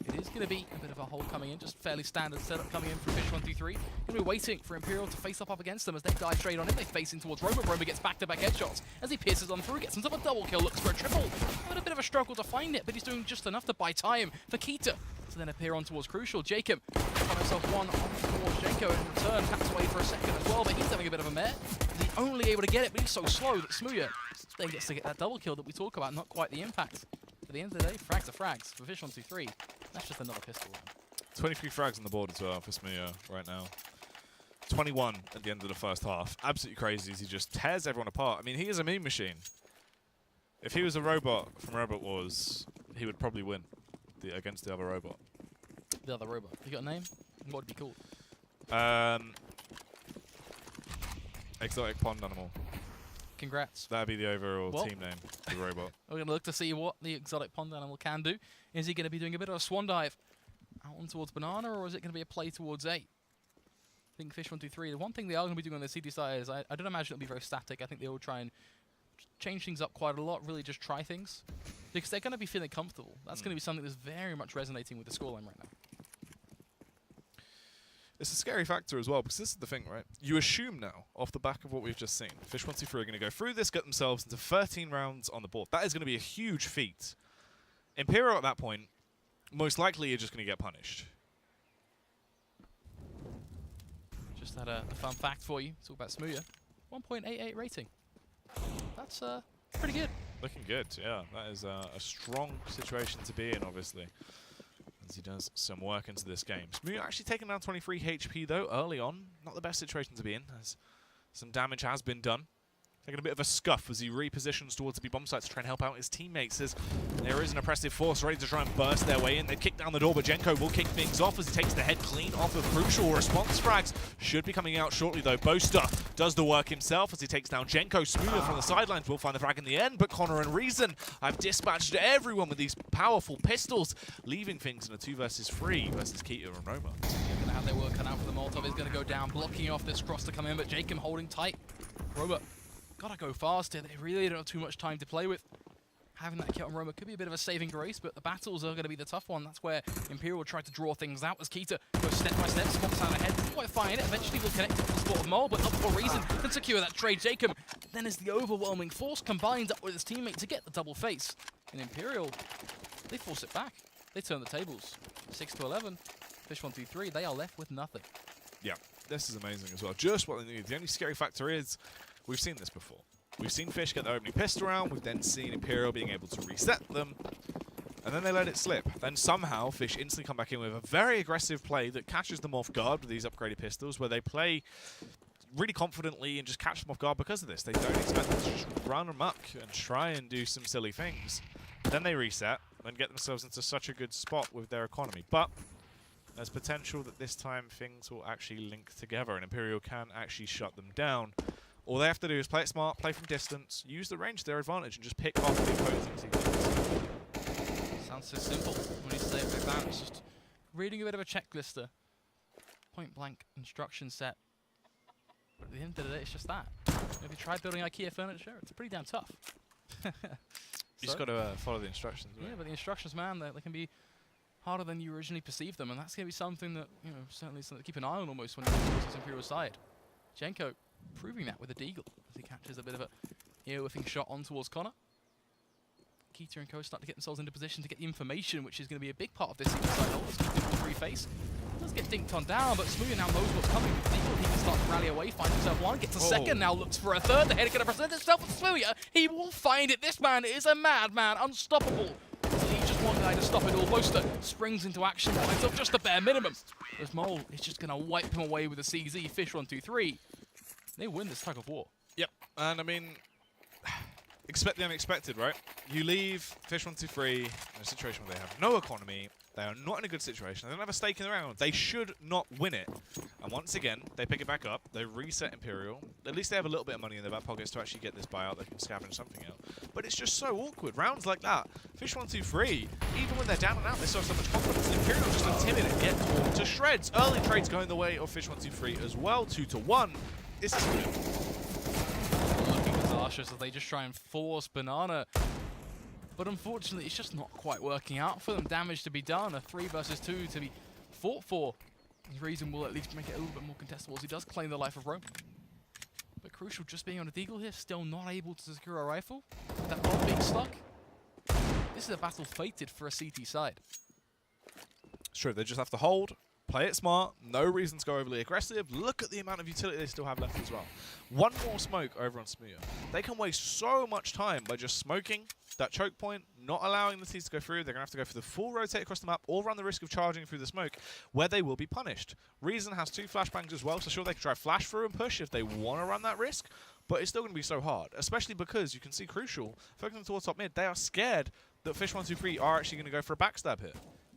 It is going to be a bit of a hole coming in, just fairly standard setup coming in from Fish123. Going to be waiting for Imperial to face up against them as they dive straight on him. They face in towards Roma. Roma gets back-to-back headshots as he pierces on through, gets himself a double kill, looks for a triple. Had a bit of a struggle to find it, but he's doing just enough to buy time for Keita to then appear on towards Crucial. Jacob found himself one on towards Jenko in return, taps away for a second as well, but he's having a bit of a mare. He's only able to get it, but he's so slow that Smooya then gets to get that double kill that we talk about, not quite the impact. At the end of the day, frags are frags for Fish123. That's just another pistol round. 23 frags on the board as well for Smooya right now. 21 at the end of the first half. Absolutely crazy as he just tears everyone apart. I mean, he is a meme machine. If he was a robot from Robot Wars, he would probably win against the other robot. The other robot. You got a name? What would it be called? Exotic pond animal. Congrats. That'd be the overall team name, the robot. We're going to look to see what the exotic pond animal can do. Is he going to be doing a bit of a swan dive out on towards Banana, or is it going to be a play towards A? I think Fish123, the one thing they are going to be doing on the CD side is I don't imagine it'll be very static. I think they will try and change things up quite a lot, really just try things. Because they're going to be feeling comfortable. That's going to be something that's very much resonating with the scoreline right now. It's a scary factor as well, because this is the thing, right? You assume now, off the back of what we've just seen, Fish123 are going to go through this, get themselves into 13 rounds on the board. That is going to be a huge feat. Imperial at that point, most likely are just going to get punished. Just had a fun fact for you. Talk about Smooya. 1.88 rating. That's pretty good. Looking good, yeah. That is a strong situation to be in, obviously, as he does some work into this game. Smooya actually taking down 23 HP, though, early on. Not the best situation to be in, as some damage has been done. Taking a bit of a scuff as he repositions towards the B bomb site to try and help out his teammates, as there is an oppressive force ready to try and burst their way in. They kick down the door, but Jenko will kick things off as he takes the head clean off of Crucial. Response frags should be coming out shortly, though. Boaster does the work himself as he takes down Jenko. Smooya from the sidelines will find the frag in the end, but Connor and Reason have dispatched everyone with these powerful pistols, leaving things in a 2 versus 3 versus Keita and Roma. They're going to have their work cut out for the Molotov. Is going to go down, blocking off this cross to come in, but Jacob holding tight. Roma gotta go fast here. They really don't have too much time to play with. Having that kill on Roma could be a bit of a saving grace, but the battles are going to be the tough one. That's where Imperial will try to draw things out as Keita goes step by step, spots out ahead. Doesn't quite find it. Eventually will connect it to the spot of Mole, but not for a reason. Can secure that trade. Jacob then is the overwhelming force combined up with his teammate to get the double face. And Imperial, they force it back. They turn the tables. 6-11. Fish123, they are left with nothing. Yeah, this is amazing as well. Just what they need. The only scary factor is we've seen this before. We've seen Fish get their opening pistol round. We've then seen Imperial being able to reset them. And then they let it slip. Then somehow Fish instantly come back in with a very aggressive play that catches them off guard with these upgraded pistols, where they play really confidently and just catch them off guard because of this. They don't expect them to just run amok and try and do some silly things. Then they reset and get themselves into such a good spot with their economy. But there's potential that this time things will actually link together and Imperial can actually shut them down. All they have to do is play it smart, play from distance, use the range to their advantage, and just pick off the opposing teams. Sounds so simple when you say it like that. It's just reading a bit of a checklist, point blank instruction set. But at the end of the day, it's just that. If you try building IKEA furniture, it's pretty damn tough. You just got to follow the instructions. Yeah, Right? but the instructions, man, they can be harder than you originally perceived them, and that's going to be something that, you know, certainly something to keep an eye on almost when you go to this Imperial side. Jenko proving that with a deagle as he catches a bit of a ear-whiffing shot on towards Connor. Keita and Co start to get themselves into position to get the information, which is going to be a big part of this side. As Keita free face does get dinked on down, but Smooya now knows what's coming. With deagle, he can start to rally away, finds himself one, gets a second, now looks for a third. The header going to present itself with Smooya. He will find it. This man is a madman, unstoppable. He's just one guy to stop it all. Boaster springs into action, finds up just the bare minimum. As Mole is just going to wipe him away with a CZ. Fish123. They win this tug of war. Yep, and I mean, expect the unexpected, right? You leave Fish123 in a situation where they have no economy, they are not in a good situation, they don't have a stake in the round, they should not win it. And once again, they pick it back up, they reset Imperial, at least they have a little bit of money in their back pockets to actually get this buyout, they can scavenge something out. But it's just so awkward, rounds like that. Fish123, even when they're down and out, they still have so much confidence. Imperial just intimidated, get torn to shreds. Early trades going the way of Fish123 as well, 2-1. This is good. Looking disastrous as they just try and force Banana. But unfortunately, it's just not quite working out for them. Damage to be done, a 3 versus 2 to be fought for. Reason will at least make it a little bit more contestable as he does claim the life of Rome. But Crucial just being on a deagle here, still not able to secure a rifle. That bomb being stuck. This is a battle fated for a CT side. It's true, they just have to hold, play it smart, no reason to go overly aggressive. Look at the amount of utility they still have left as well. One more smoke over on Smooya. They can waste so much time by just smoking that choke point, not allowing the T's to go through. They're going to have to go for the full rotate across the map or run the risk of charging through the smoke, where they will be punished. Reason has 2 flashbangs as well, so sure they can try flash through and push if they want to run that risk, but it's still going to be so hard, especially because you can see Crucial focusing towards top mid. They are scared that Fish123 are actually going to go for a backstab here.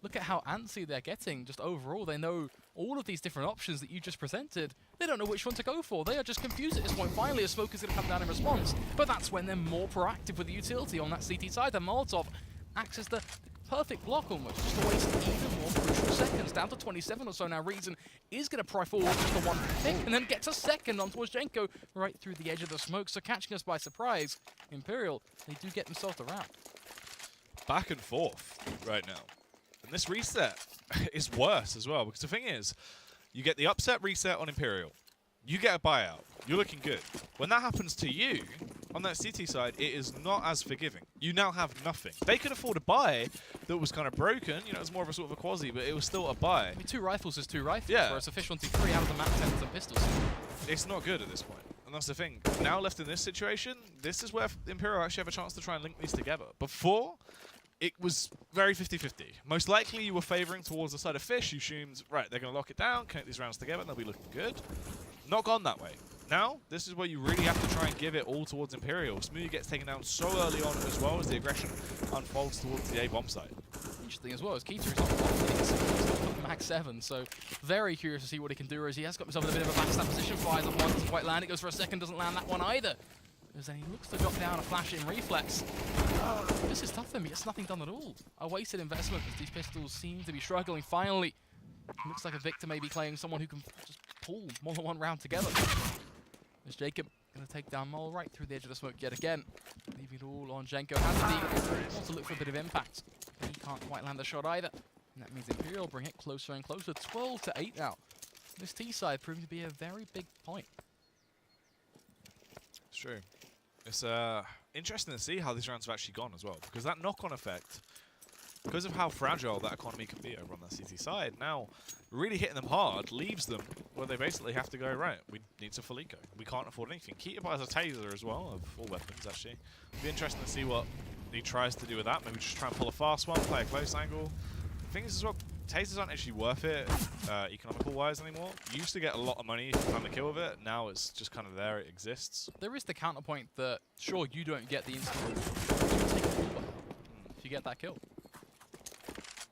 Look at how antsy they're getting. Just overall, they know all of these different options that you just presented. They don't know which one to go for. They are just confused at this point. Finally, a smoke is going to come down in response. But that's when they're more proactive with the utility on that CT side. The Molotov acts as the perfect block almost, just to waste even more crucial seconds. Down to 27 or so now. Reason is going to pry forward just the one pick and then gets a second on towards Jenko right through the edge of the smoke. So catching us by surprise, Imperial, they do get themselves around. Back and forth right now. And this reset is worse as well, because the thing is, you get the upset reset on Imperial. You get a buyout. You're looking good. When that happens to you, on that CT side, it is not as forgiving. You now have nothing. They could afford a buy that was kind of broken. You know, it was more of a sort of a quasi, but it was still a buy. I mean, 2 rifles is 2 rifles, yeah. whereas a Fish123 out of the map 10s and pistols. It's not good at this point. And that's the thing. Now left in this situation, this is where Imperial actually have a chance to try and link these together. Before, it was very 50-50. Most likely you were favouring towards the side of Fish. You assumed, right, they're going to lock it down, connect these rounds together, and they'll be looking good. Not gone that way. Now, this is where you really have to try and give it all towards Imperial. Smooya gets taken down so early on as well as the aggression unfolds towards the A bomb site. Interesting as well, as Keita is on Mag 7, so very curious to see what he can do, as he has got himself in a bit of a backstab position. Fires up one, doesn't quite land, it goes for a second, doesn't land that one either. As then he looks to drop down a flash in reflex. This is tough for him, he gets nothing done at all. A wasted investment as these pistols seem to be struggling. Finally, looks like a Victor may be playing someone who can just pull more than one round together. As Jacob going to take down Mole right through the edge of the smoke yet again. Leaving it all on Jenko. Has to wants to look for a bit of impact. He can't quite land the shot either. And that means Imperial bring it closer and closer. 12-8 now. This T side proving to be a very big point. It's true. It's interesting to see how these rounds have actually gone as well, because that knock-on effect, because of how fragile that economy can be over on that CT side, now really hitting them hard leaves them where they basically have to go, right, we need to Felico. We can't afford anything. Keita buys a taser as well, of all weapons actually. It'll be interesting to see what he tries to do with that. Maybe just try and pull a fast one, play a close angle. The thing is as well, tasers aren't actually worth it economical-wise anymore. You used to get a lot of money if you found a kill with it. Now it's just kind of there, it exists. There is the counterpoint that, sure, you don't get the instant reward if you get that kill.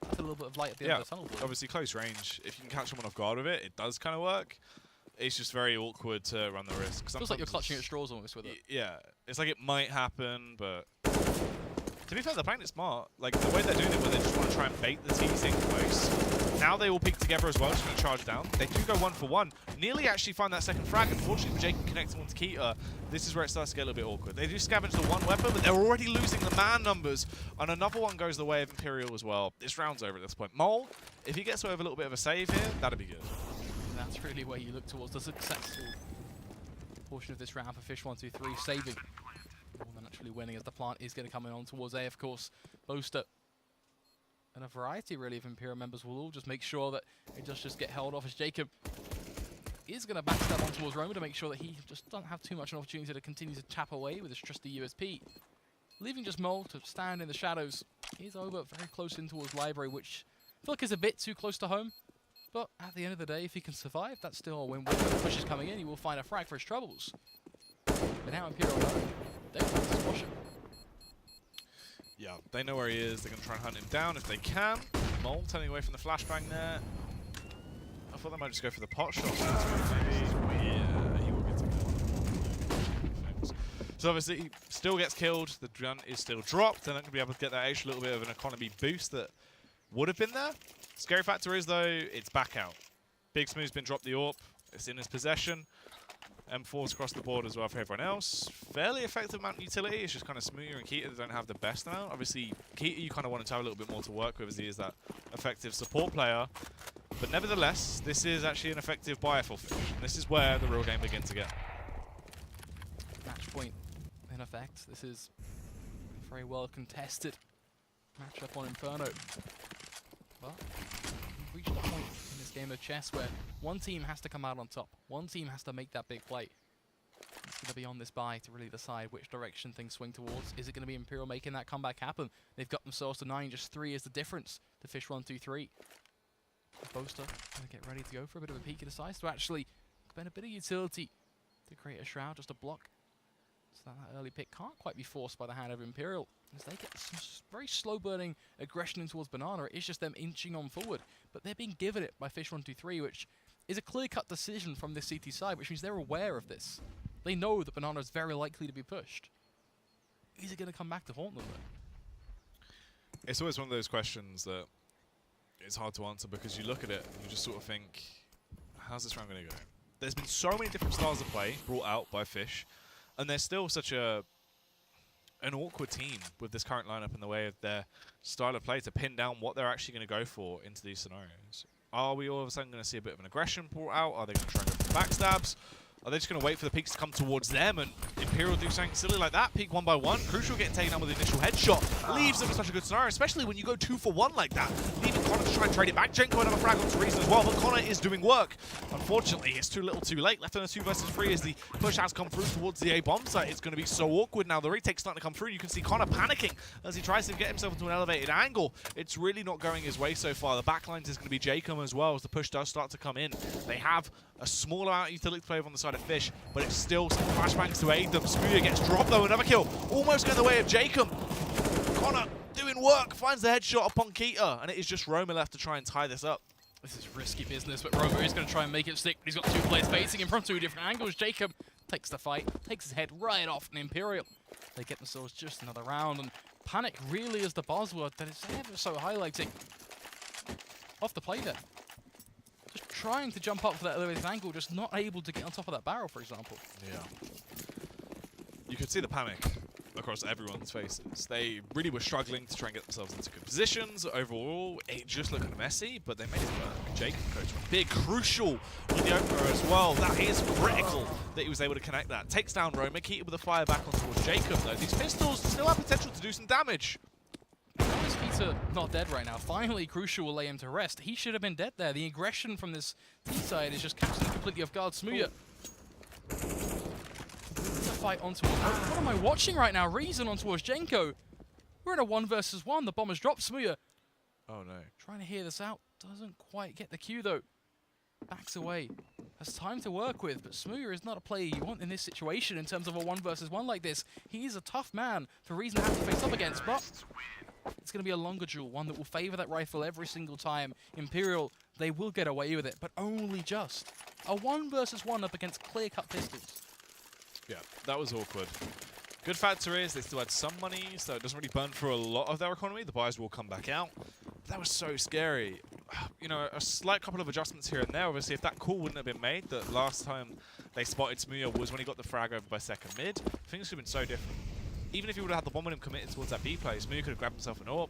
That's a little bit of light at the end of the tunnel. Obviously close range. If you can catch someone off guard with it, it does kind of work. It's just very awkward to run the risk. Feels like you're clutching at straws almost with it. Yeah, it's like it might happen, but To be fair, they're playing it smart. Like, the way they're doing it, where they just want to try and bait the teasing place. Now they all peek together as well, just going to charge down. They do go 1-for-1. Nearly actually find that second frag. Unfortunately, Jake connecting onto Keita. This is where it starts to get a little bit awkward. They do scavenge the one weapon, but they're already losing the man numbers. And another one goes the way of Imperial as well. This round's over at this point. Mole, if he gets away with a little bit of a save here, that'd be good. And that's really where you look towards the successful portion of this round for Fish123, saving more than actually winning, as the plant is going to come in on towards A, of course. Boaster and a variety, really, of Imperial members will all just make sure that it does just get held off, as Jacob is going to backstab on towards Roma to make sure that he just doesn't have too much an opportunity to continue to tap away with his trusty USP. Leaving just Mole to stand in the shadows. He's over very close in towards Library, which I feel like is a bit too close to home. But at the end of the day, if he can survive, that's still a win-win. When the push is coming in, he will find a frag for his troubles. But now Imperial know they want to squash him. Yeah, they know where he is. They're going to try and hunt him down if they can. Mole turning away from the flashbang there. I thought they might just go for the pot shot. Maybe. Yeah, he will get to kill. So obviously, he still gets killed. The gun is still dropped. They're not going to be able to get that extra little bit of an economy boost that would have been there. Scary factor is, though, it's back out. Big Smooth's been dropped the AWP. It's in his possession. M4's across the board as well for everyone else. Fairly effective amount of utility. It's just kind of Smoothie and Keita that don't have the best amount. Obviously, Keita you kind of wanted to have a little bit more to work with, as he is that effective support player. But nevertheless, this is actually an effective buyer for Fish. And this is where the real game begins again. Match point, in effect. This is a very well contested matchup on Inferno. But we've reached a point in this game of chess where one team has to come out on top. One team has to make that big play. It's going to be on this buy to really decide which direction things swing towards. Is it going to be Imperial making that comeback happen? They've got themselves to 9, just 3 is the difference to Fish123. Boaster going to get ready to go for a bit of a peek. He decides to actually spend a bit of utility to create a shroud, just a block. So that early pick can't quite be forced by the hand of Imperial, as they get some very slow-burning aggression in towards Banana. It is just them inching on forward, but they're being given it by Fish123, which is a clear-cut decision from this CT side, which means they're aware of this. They know that Banana is very likely to be pushed. Is it going to come back to haunt them, though? It's always one of those questions that it's hard to answer, because you look at it and you just sort of think, how's this round going to go? There's been so many different styles of play brought out by Fish, and they're still such an awkward team with this current lineup and the way of their style of play to pin down what they're actually going to go for into these scenarios. Are we all of a sudden going to see a bit of an aggression brought out? Are they going to try and go for backstabs? Are they just going to wait for the peaks to come towards them and Imperial do something silly like that? Peak 1 by 1. Crucial getting taken down with the initial headshot. Leaves them in such a good scenario, especially when you go 2 for 1 like that. Leaving Connor to try and trade it back. Jenko another frag onto Reason as well, but Connor is doing work. Unfortunately, it's too little too late. Left on a 2 versus 3 as the push has come through towards the A bomb site. It's going to be so awkward now. The retake's starting to come through. You can see Connor panicking as he tries to get himself into an elevated angle. It's really not going his way so far. The backlines is going to be Jacob as well as the push does start to come in. They have a small amount of utility play on the side of Fish, but it's still some flashbangs to aid them. Smoothie gets dropped though, another kill. Almost going the way of Jacob. Connor doing work, finds the headshot upon Keita, and it is just Roma left to try and tie this up. This is risky business, but Roma is going to try and make it stick. He's got 2 players facing him from 2 different angles. Jacob takes the fight, takes his head right off an Imperial. They get themselves just another round, and panic really is the buzzword that is ever so highlighting. Off the play there. Just trying to jump up for that elevated angle, just not able to get on top of that barrel, for example. Yeah. You could see the panic across everyone's faces. They really were struggling to try and get themselves into good positions. Overall, it just looked messy, but they made it work. Jacob goes for a big crucial with the opener as well. That is critical that he was able to connect that. Takes down Roma, Keita with a fire back on towards Jacob, though. These pistols still have potential to do some damage. How is Keita not dead right now? Finally, Crucial will lay him to rest. He should have been dead there. The aggression from this T-side is just catching him completely off guard. Smoothie. It's a fight on towards... What am I watching right now? Reason on towards Jenko. We're in a 1 versus 1. The bomber's dropped. Smoothie. Oh no. Trying to hear this out. Doesn't quite get the cue though. Backs away. Has time to work with, but Smoothie is not a player you want in this situation in terms of a 1 versus 1 like this. He is a tough man for Reason to have to face up against, but it's going to be a longer duel, one that will favor that rifle every single time. Imperial, they will get away with it, but only just. A 1 versus 1 up against clear-cut pistols. Yeah, that was awkward. Good factor is they still had some money, so it doesn't really burn through a lot of their economy. The buyers will come back out. That was so scary. You know, a slight couple of adjustments here and there. Obviously, if that call wouldn't have been made, that last time they spotted Smooya was when he got the frag over by second mid, things could have been so different. Even if he would have had the bomb on him committed towards that B play, Smooya could have grabbed himself an AWP.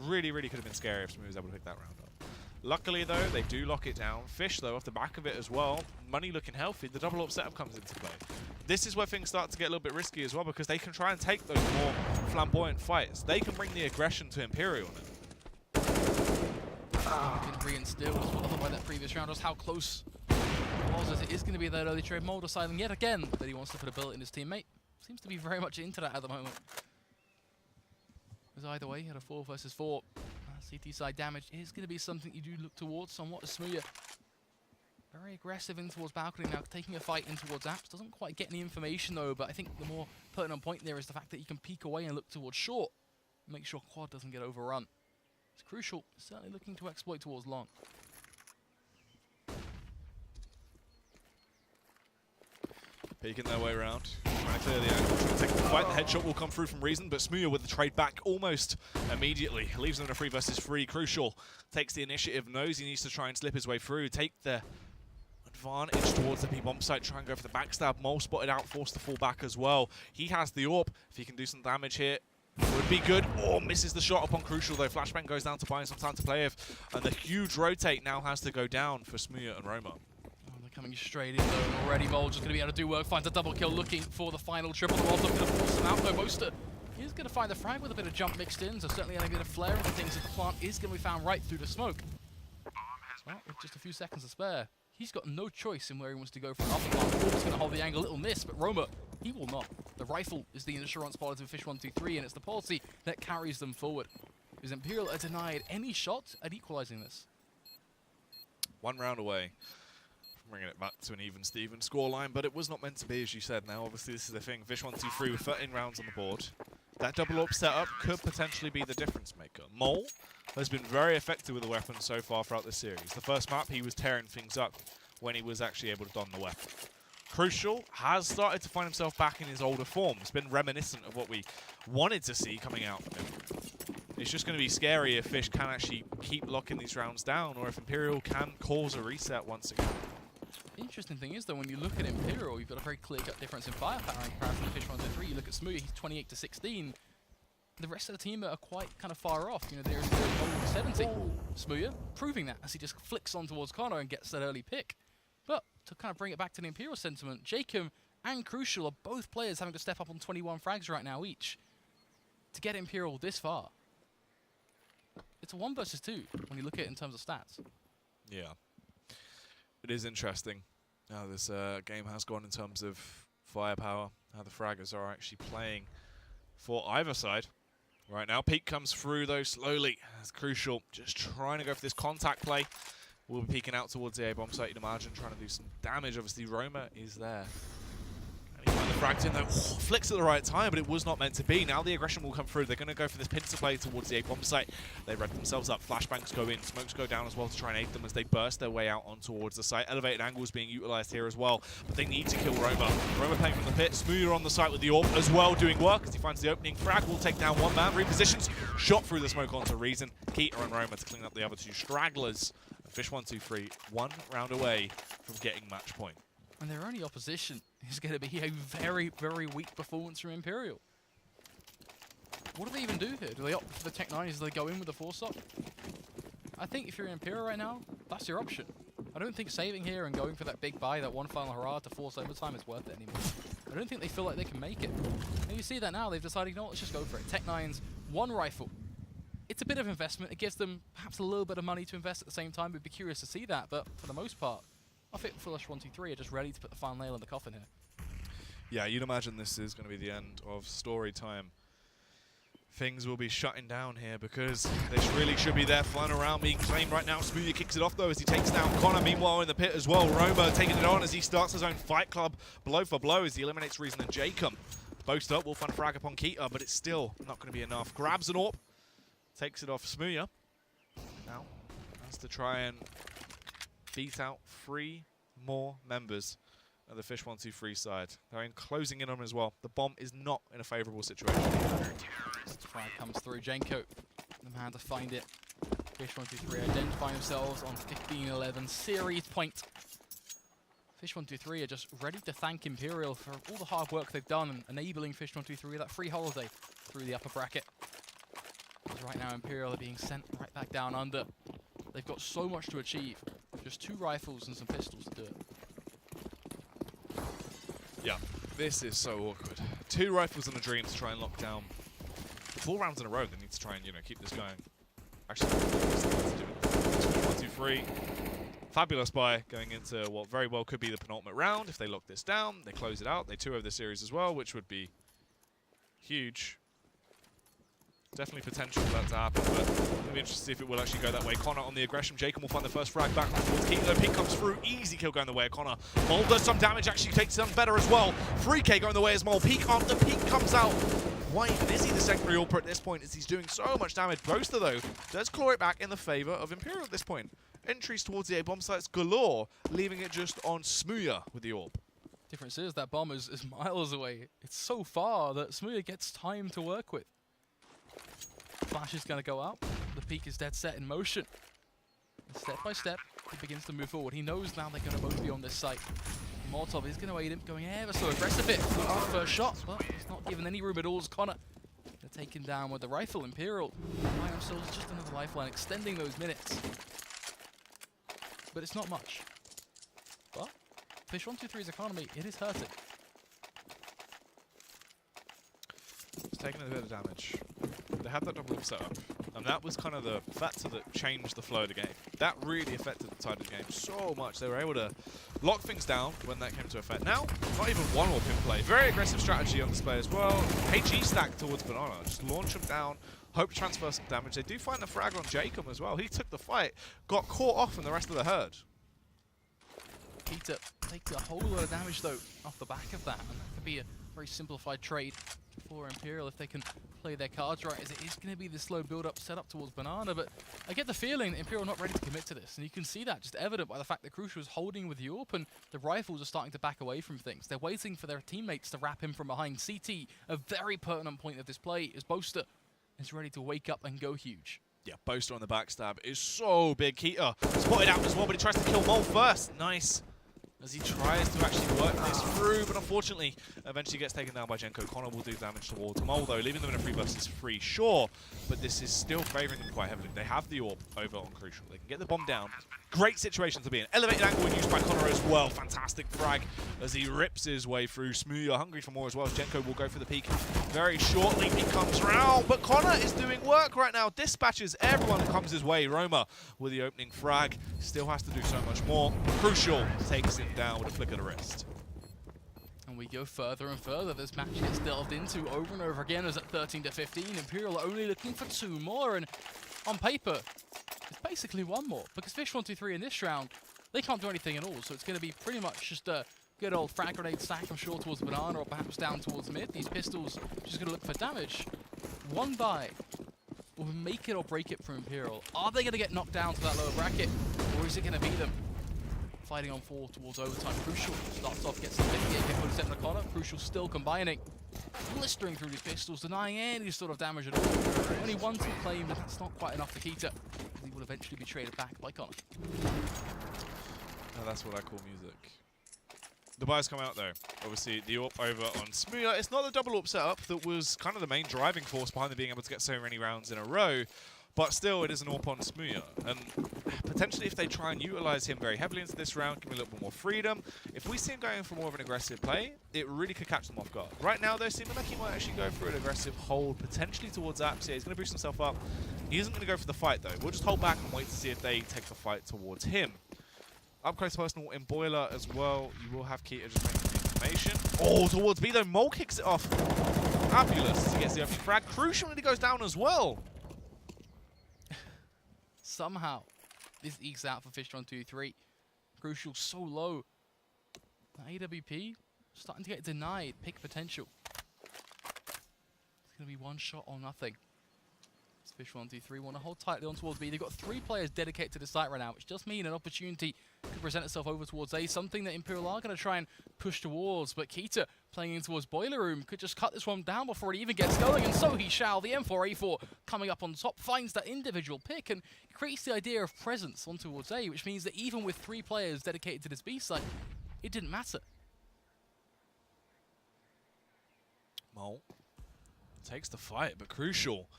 Really, really could have been scary if Smooya was able to pick that round up. Luckily, though, they do lock it down. Fish, though, off the back of it as well. Money looking healthy. The double AWP setup comes into play. This is where things start to get a little bit risky as well, because they can try and take those more flamboyant fights. They can bring the aggression to Imperial now. Didn't reinstill as well by that previous round, just how close it was, as it is going to be that early trade. Mold deciding yet again that he wants to put a bullet in his teammate. Seems to be very much into that at the moment. Because either way, he had a 4 versus 4. CT side damage is going to be something you do look towards somewhat. Smooya very aggressive in towards balcony now, taking a fight in towards apps. Doesn't quite get any information though, but I think the more pertinent point there is the fact that you can peek away and look towards short. Make sure quad doesn't get overrun. It's crucial, certainly looking to exploit towards long. Peeking their way around, trying to clear the angle, trying to take the fight. The headshot will come through from Reason, but Smooya with the trade back almost immediately. Leaves them in a 3 versus 3. Crucial takes the initiative, knows he needs to try and slip his way through, take the advantage towards the B-bomb site, try and go for the backstab. Mole spotted out, forced to fall back as well. He has the AWP. If he can do some damage here, would be good. Oh, misses the shot upon Crucial though. Flashbang goes down to buy some time to play with. And the huge rotate now has to go down for Smooya and Roma. Coming straight in though, and already Mold just going to be able to do work, finds a double kill, looking for the final triple. The World's going to force him out though. Moster is going to find the frag with a bit of jump mixed in, so certainly a bit of flare and things as the plant is going to be found right through the smoke. Well, with just a few seconds to spare, he's got no choice in where he wants to go from upper plant. He's going to hold the angle, little miss, but Roma, he will not. The rifle is the insurance policy of Fish123, and it's the policy that carries them forward. Because Imperial are denied any shot at equalizing this. 1 round away. Bringing it back to an even Steven scoreline, but it was not meant to be, as you said. Now, obviously, this is the thing. Fish123 with 13 rounds on the board. That double AWP setup could potentially be the difference maker. Mole has been very effective with the weapon so far throughout this series. The first map, he was tearing things up when he was actually able to don the weapon. Crucial has started to find himself back in his older form. It's been reminiscent of what we wanted to see coming out from him. It's just going to be scary if Fish can actually keep locking these rounds down, or if Imperial can cause a reset once again. Interesting thing is, though, when you look at Imperial, you've got a very clear-cut difference in firepower in comparison to Fish123. You look at Smooya, he's 28 to 16. The rest of the team are quite kind of far off. You know, there's 70. Smooya proving that as he just flicks on towards Connor and gets that early pick. But to kind of bring it back to the Imperial sentiment, Jacob and Crucial are both players having to step up on 21 frags right now each to get Imperial this far. It's a 1 versus 2 when you look at it in terms of stats. Yeah. It is interesting how this game has gone in terms of firepower, how the fraggers are actually playing for either side right now. Peek comes through, though, slowly. That's Crucial. Just trying to go for this contact play. We'll be peeking out towards the A-bomb site, you'd imagine, trying to do some damage. Obviously, Roma is there. And he finally frags in, though. Oh, flicks at the right time, but it was not meant to be. Now the aggression will come through. They're going to go for this pincer play towards the A-bomb site. They red themselves up. Flashbangs go in. Smokes go down as well to try and aid them as they burst their way out on towards the site. Elevated angles being utilized here as well, but they need to kill Roma. Roma playing from the pit. Smooya on the site with the AWP as well, doing work as he finds the opening. Frag will take down one man. Repositions. Shot through the smoke onto Reason. Keita and Roma to clean up the other 2 stragglers. Fish123, 1 round away from getting match point. And their only opposition is going to be a very, very weak performance from Imperial. What do they even do here? Do they opt for the Tech 9? Do they go in with the force-up? I think if you're in Imperial right now, that's your option. I don't think saving here and going for that big buy, that one final hurrah to force overtime is worth it anymore. I don't think they feel like they can make it. And you see that now, they've decided, you know what, let's just go for it. Tech 9's 1 rifle. It's a bit of investment. It gives them perhaps a little bit of money to invest at the same time. We'd be curious to see that, but for the most part, I think Fish123 are just ready to put the final nail in the coffin here. Yeah, you'd imagine this is going to be the end of story time. Things will be shutting down here because this really should be their final round being claimed right now. Smooya kicks it off though as he takes down Connor. Meanwhile in the pit as well, Roma taking it on as he starts his own fight club blow for blow as he eliminates Reason and Jacob. Boast up, will find a frag upon Keita, but it's still not going to be enough. Grabs an AWP, takes it off Smooya. Now has to try and beat out 3 more members at the Fish123 side. They're closing in on him as well. The bomb is not in a favourable situation. Frag comes through. Jenko, the man to find it. Fish123 identifying themselves on 15-11 series point. Fish123 are just ready to thank Imperial for all the hard work they've done and enabling Fish123 that free holiday through the upper bracket. Because right now Imperial are being sent right back down under. They've got so much to achieve. Just 2 rifles and some pistols to do it. Yeah, this is so awkward. 2 rifles and a dream to try and lock down 4 rounds in a row. They need to try and, you know, keep this going. Actually, 1, 2, 3. Fabulous buy going into what very well could be the penultimate round. If they lock this down, they close it out. They 2-0 the series as well, which would be huge. Definitely potential for that to happen, but it'll be interesting to see if it will actually go that way. Connor on the aggression. Jacob will find the first frag back towards Keith. The peak comes through. Easy kill going the way of Connor. Mole does some damage, actually takes them better as well. 3K going the way as Mole. Peak after Peak comes out. Why even is he the secondary AWP at this point, as he's doing so much damage? Boaster, though, does claw it back in the favor of Imperial at this point. Entries towards the A bomb sites galore, leaving it just on Smooya with the AWP. Difference is that bomb is miles away. It's so far that Smooya gets time to work with. Flash is going to go out. The peak is dead set in motion. And step by step, he begins to move forward. He knows now they're going to both be on this site. Molotov is going to aid him, going ever so aggressive it. First shot, but he's not given any room at all as Connor. They're taken down with the rifle. Imperial by themselves, just another lifeline, extending those minutes. But it's not much. But Fish123's economy, it is hurting. It's taking a bit of damage. They had that double AWP setup, and that was kind of the factor that changed the flow of the game. That really affected the tide of the game so much. They were able to lock things down when that came to effect. Now, not even one AWP in play. Very aggressive strategy on display as well. HE stack towards Banana. Just launch them down, hope to transfer some damage. They do find the frag on Jacob as well. He took the fight, got caught off in the rest of the herd. Peter takes a whole lot of damage, though, off the back of that. And that could be a very simplified trade for Imperial if they can play their cards right, as it is going to be the slow build-up set up towards Banana. But I get the feeling that Imperial are not ready to commit to this. And you can see that just evident by the fact that Crucial is holding with the AWP and the rifles are starting to back away from things. They're waiting for their teammates to wrap him from behind. CT, a very pertinent point of this play, is Boaster is ready to wake up and go huge. Yeah, Boaster on the backstab is so big. Keita spotted out as well, but he tries to kill Mole first. Nice. As he tries to actually work this through, but unfortunately, eventually gets taken down by Jenko. Connor will do damage towards Mole, though, leaving them in a 3 versus 3, sure, but this is still favouring them quite heavily. They have the AWP over on Crucial. They can get the bomb down. Great situation to be in. Elevated angle used by Connor as well. Fantastic frag as he rips his way through. Smooya hungry for more as well, as Jenko will go for the peak very shortly. He comes around, but Connor is doing work right now. Dispatches everyone that comes his way. Roma with the opening frag. Still has to do so much more. Crucial takes him down with a flick of the wrist. And we go further and further. This match gets delved into over and over again as at 13-15. Imperial are only looking for 2 more, and on paper, it's basically 1 more, because Fish123 in this round, they can't do anything at all, so it's going to be pretty much just a good old frag grenade stack, I'm sure, towards Banana or perhaps down towards mid. These pistols just going to look for damage. 1 buy will make it or break it for Imperial. Are they going to get knocked down to that lower bracket, or is it going to be them? Fighting on 4 towards overtime. Crucial starts off, gets the 58, get put a Connor. Crucial still combining, blistering through these pistols, denying any sort of damage at all. Only 1 to claim, but it's not quite enough for Keita. He will eventually be traded back by Connor. Now that's what I call music. The buys come out though. Obviously, the AWP over on Smooya. It's not the double AWP setup that was kind of the main driving force behind them being able to get so many rounds in a row. But still, it is an AWP on Smooya. And potentially, if they try and utilize him very heavily into this round, give him a little bit more freedom. If we see him going for more of an aggressive play, it really could catch them off guard. Right now, though, seeming like he might actually go for an aggressive hold, potentially towards Apps. Yeah, he's going to boost himself up. He isn't going to go for the fight, though. We'll just hold back and wait to see if they take the fight towards him. Up close personal in Boiler as well. You will have Keita just making the information. Oh, towards B, though. Mole kicks it off. Fabulous. He gets the opening frag. Crucial, and he goes down as well. Somehow, this ekes out for Fish123. Crucial so low. The AWP starting to get denied. Pick potential. It's going to be 1 shot or nothing. Fish123 want to hold tightly on towards B. They've got 3 players dedicated to the site right now, which does mean an opportunity could present itself over towards A, something that Imperial are going to try and push towards, but Keita playing in towards Boiler Room could just cut this one down before it even gets going, and so he shall. The M4A4 coming up on top finds that individual pick and creates the idea of presence on towards A, which means that even with 3 players dedicated to this B site, it didn't matter. Mole takes the fight, but crucial.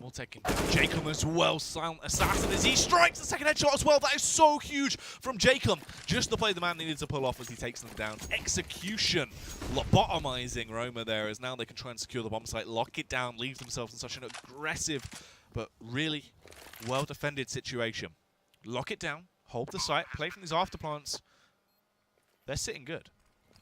Mole taking Jacob as well. Silent Assassin as he strikes the second headshot as well. That is so huge from Jacob. Just the play the man needed to pull off as he takes them down. Execution. Lobotomizing Roma there as now they can try and secure the bomb site, lock it down, leave themselves in such an aggressive but really well-defended situation. Lock it down, hold the site, play from these afterplants. They're sitting good.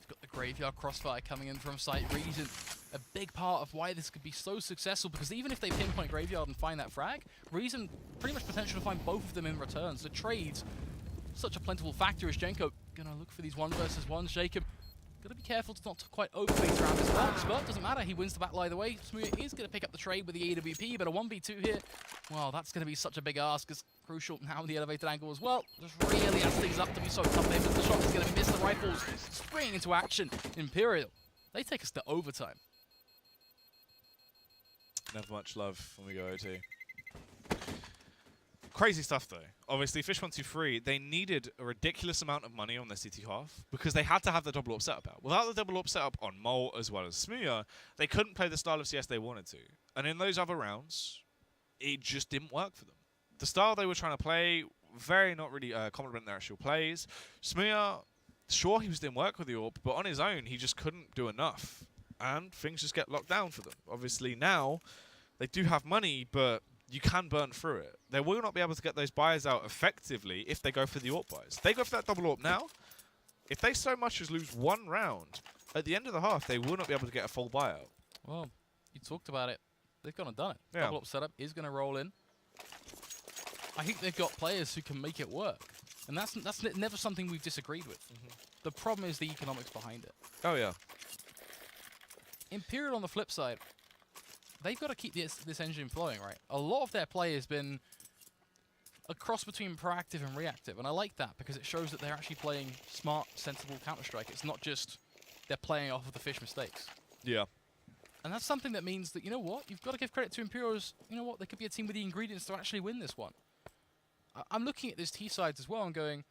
Got the Graveyard Crossfire coming in from site. Reason a big part of why this could be so successful, because even if they pinpoint Graveyard and find that frag, Reason pretty much potential to find both of them in return. So trades, such a plentiful factor as Jenko gonna look for these 1 versus 1s. Jacob gotta be careful to not quite overbait around his box, but doesn't matter, he wins the battle either way. Smooya is gonna pick up the trade with the AWP, but a 1v2 here, well, that's gonna be such a big ask. It's crucial now in the elevated angle as well. Just really has things up to be so tough. But the shot is gonna be missed. The rifles springing into action. Imperial, they take us to overtime. Never much love when we go OT. Crazy stuff though. Obviously, Fish123, they needed a ridiculous amount of money on their CT half because they had to have the double up setup out. Without the double up setup on Mole as well as Smooya, they couldn't play the style of CS they wanted to. And in those other rounds, it just didn't work for them. The style they were trying to play, very not really complement their actual plays. Smooya, sure he was doing work with the AWP, but on his own, he just couldn't do enough. And things just get locked down for them. Obviously now, they do have money, but you can burn through it. They will not be able to get those buys out effectively if they go for the AWP buys. They go for that double AWP now. If they so much as lose 1 round, at the end of the half, they will not be able to get a full buyout. Well, you talked about it. They've gone and done it. Yeah. Double up setup is going to roll in. I think they've got players who can make it work. And that's never something we've disagreed with. The problem is the economics behind it. Oh, yeah. Imperial on the flip side, they've got to keep this engine flowing, right? A lot of their play has been a cross between proactive and reactive, and I like that because it shows that they're actually playing smart, sensible Counter-Strike. It's not just they're playing off of the Fish mistakes. Yeah. And that's something that means that, you know what, you've got to give credit to Imperial as, you know what, they could be a team with the ingredients to actually win this one. I'm looking at this T-sides as well and going,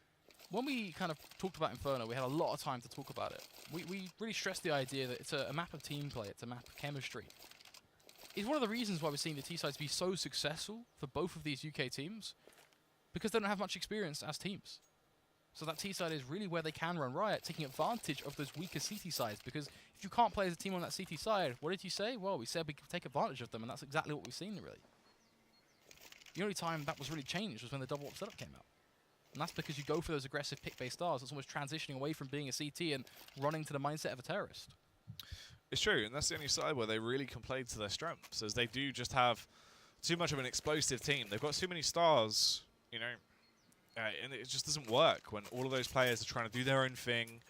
when we kind of talked about Inferno, we had a lot of time to talk about it. We really stressed the idea that it's a map of team play, it's a map of chemistry. It's one of the reasons why we're seeing the T-sides be so successful for both of these UK teams, because they don't have much experience as teams. So that T-side is really where they can run riot, taking advantage of those weaker CT sides, because if you can't play as a team on that CT side, what did you say? Well, we said we could take advantage of them, and that's exactly what we've seen, really. The only time that was really changed was when the double up setup came out. And that's because you go for those aggressive pick-based stars. It's almost transitioning away from being a CT and running to the mindset of a terrorist. It's true, and that's the only side where they really can play to their strengths, as they do just have too much of an explosive team. They've got too many stars, you know, and it just doesn't work when all of those players are trying to do their own thing.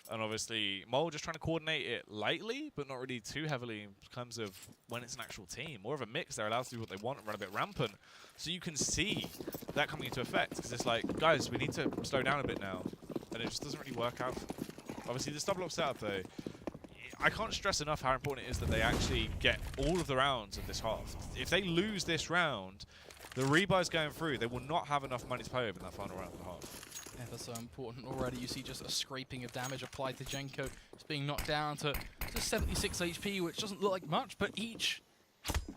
And obviously, Mole just trying to coordinate it lightly, but not really too heavily in terms of when it's an actual team. More of a mix. They're allowed to do what they want and run a bit rampant. So you can see that coming into effect. Because it's like, guys, we need to slow down a bit now. And it just doesn't really work out. Obviously, this double up setup, though, I can't stress enough how important it is that they actually get all of the rounds of this half. If they lose this round, the rebuys going through, they will not have enough money to play over in that final round of the half. Yeah, that's so important. Already you see just a scraping of damage applied to Jenko. It's being knocked down to just 76 HP, which doesn't look like much, but each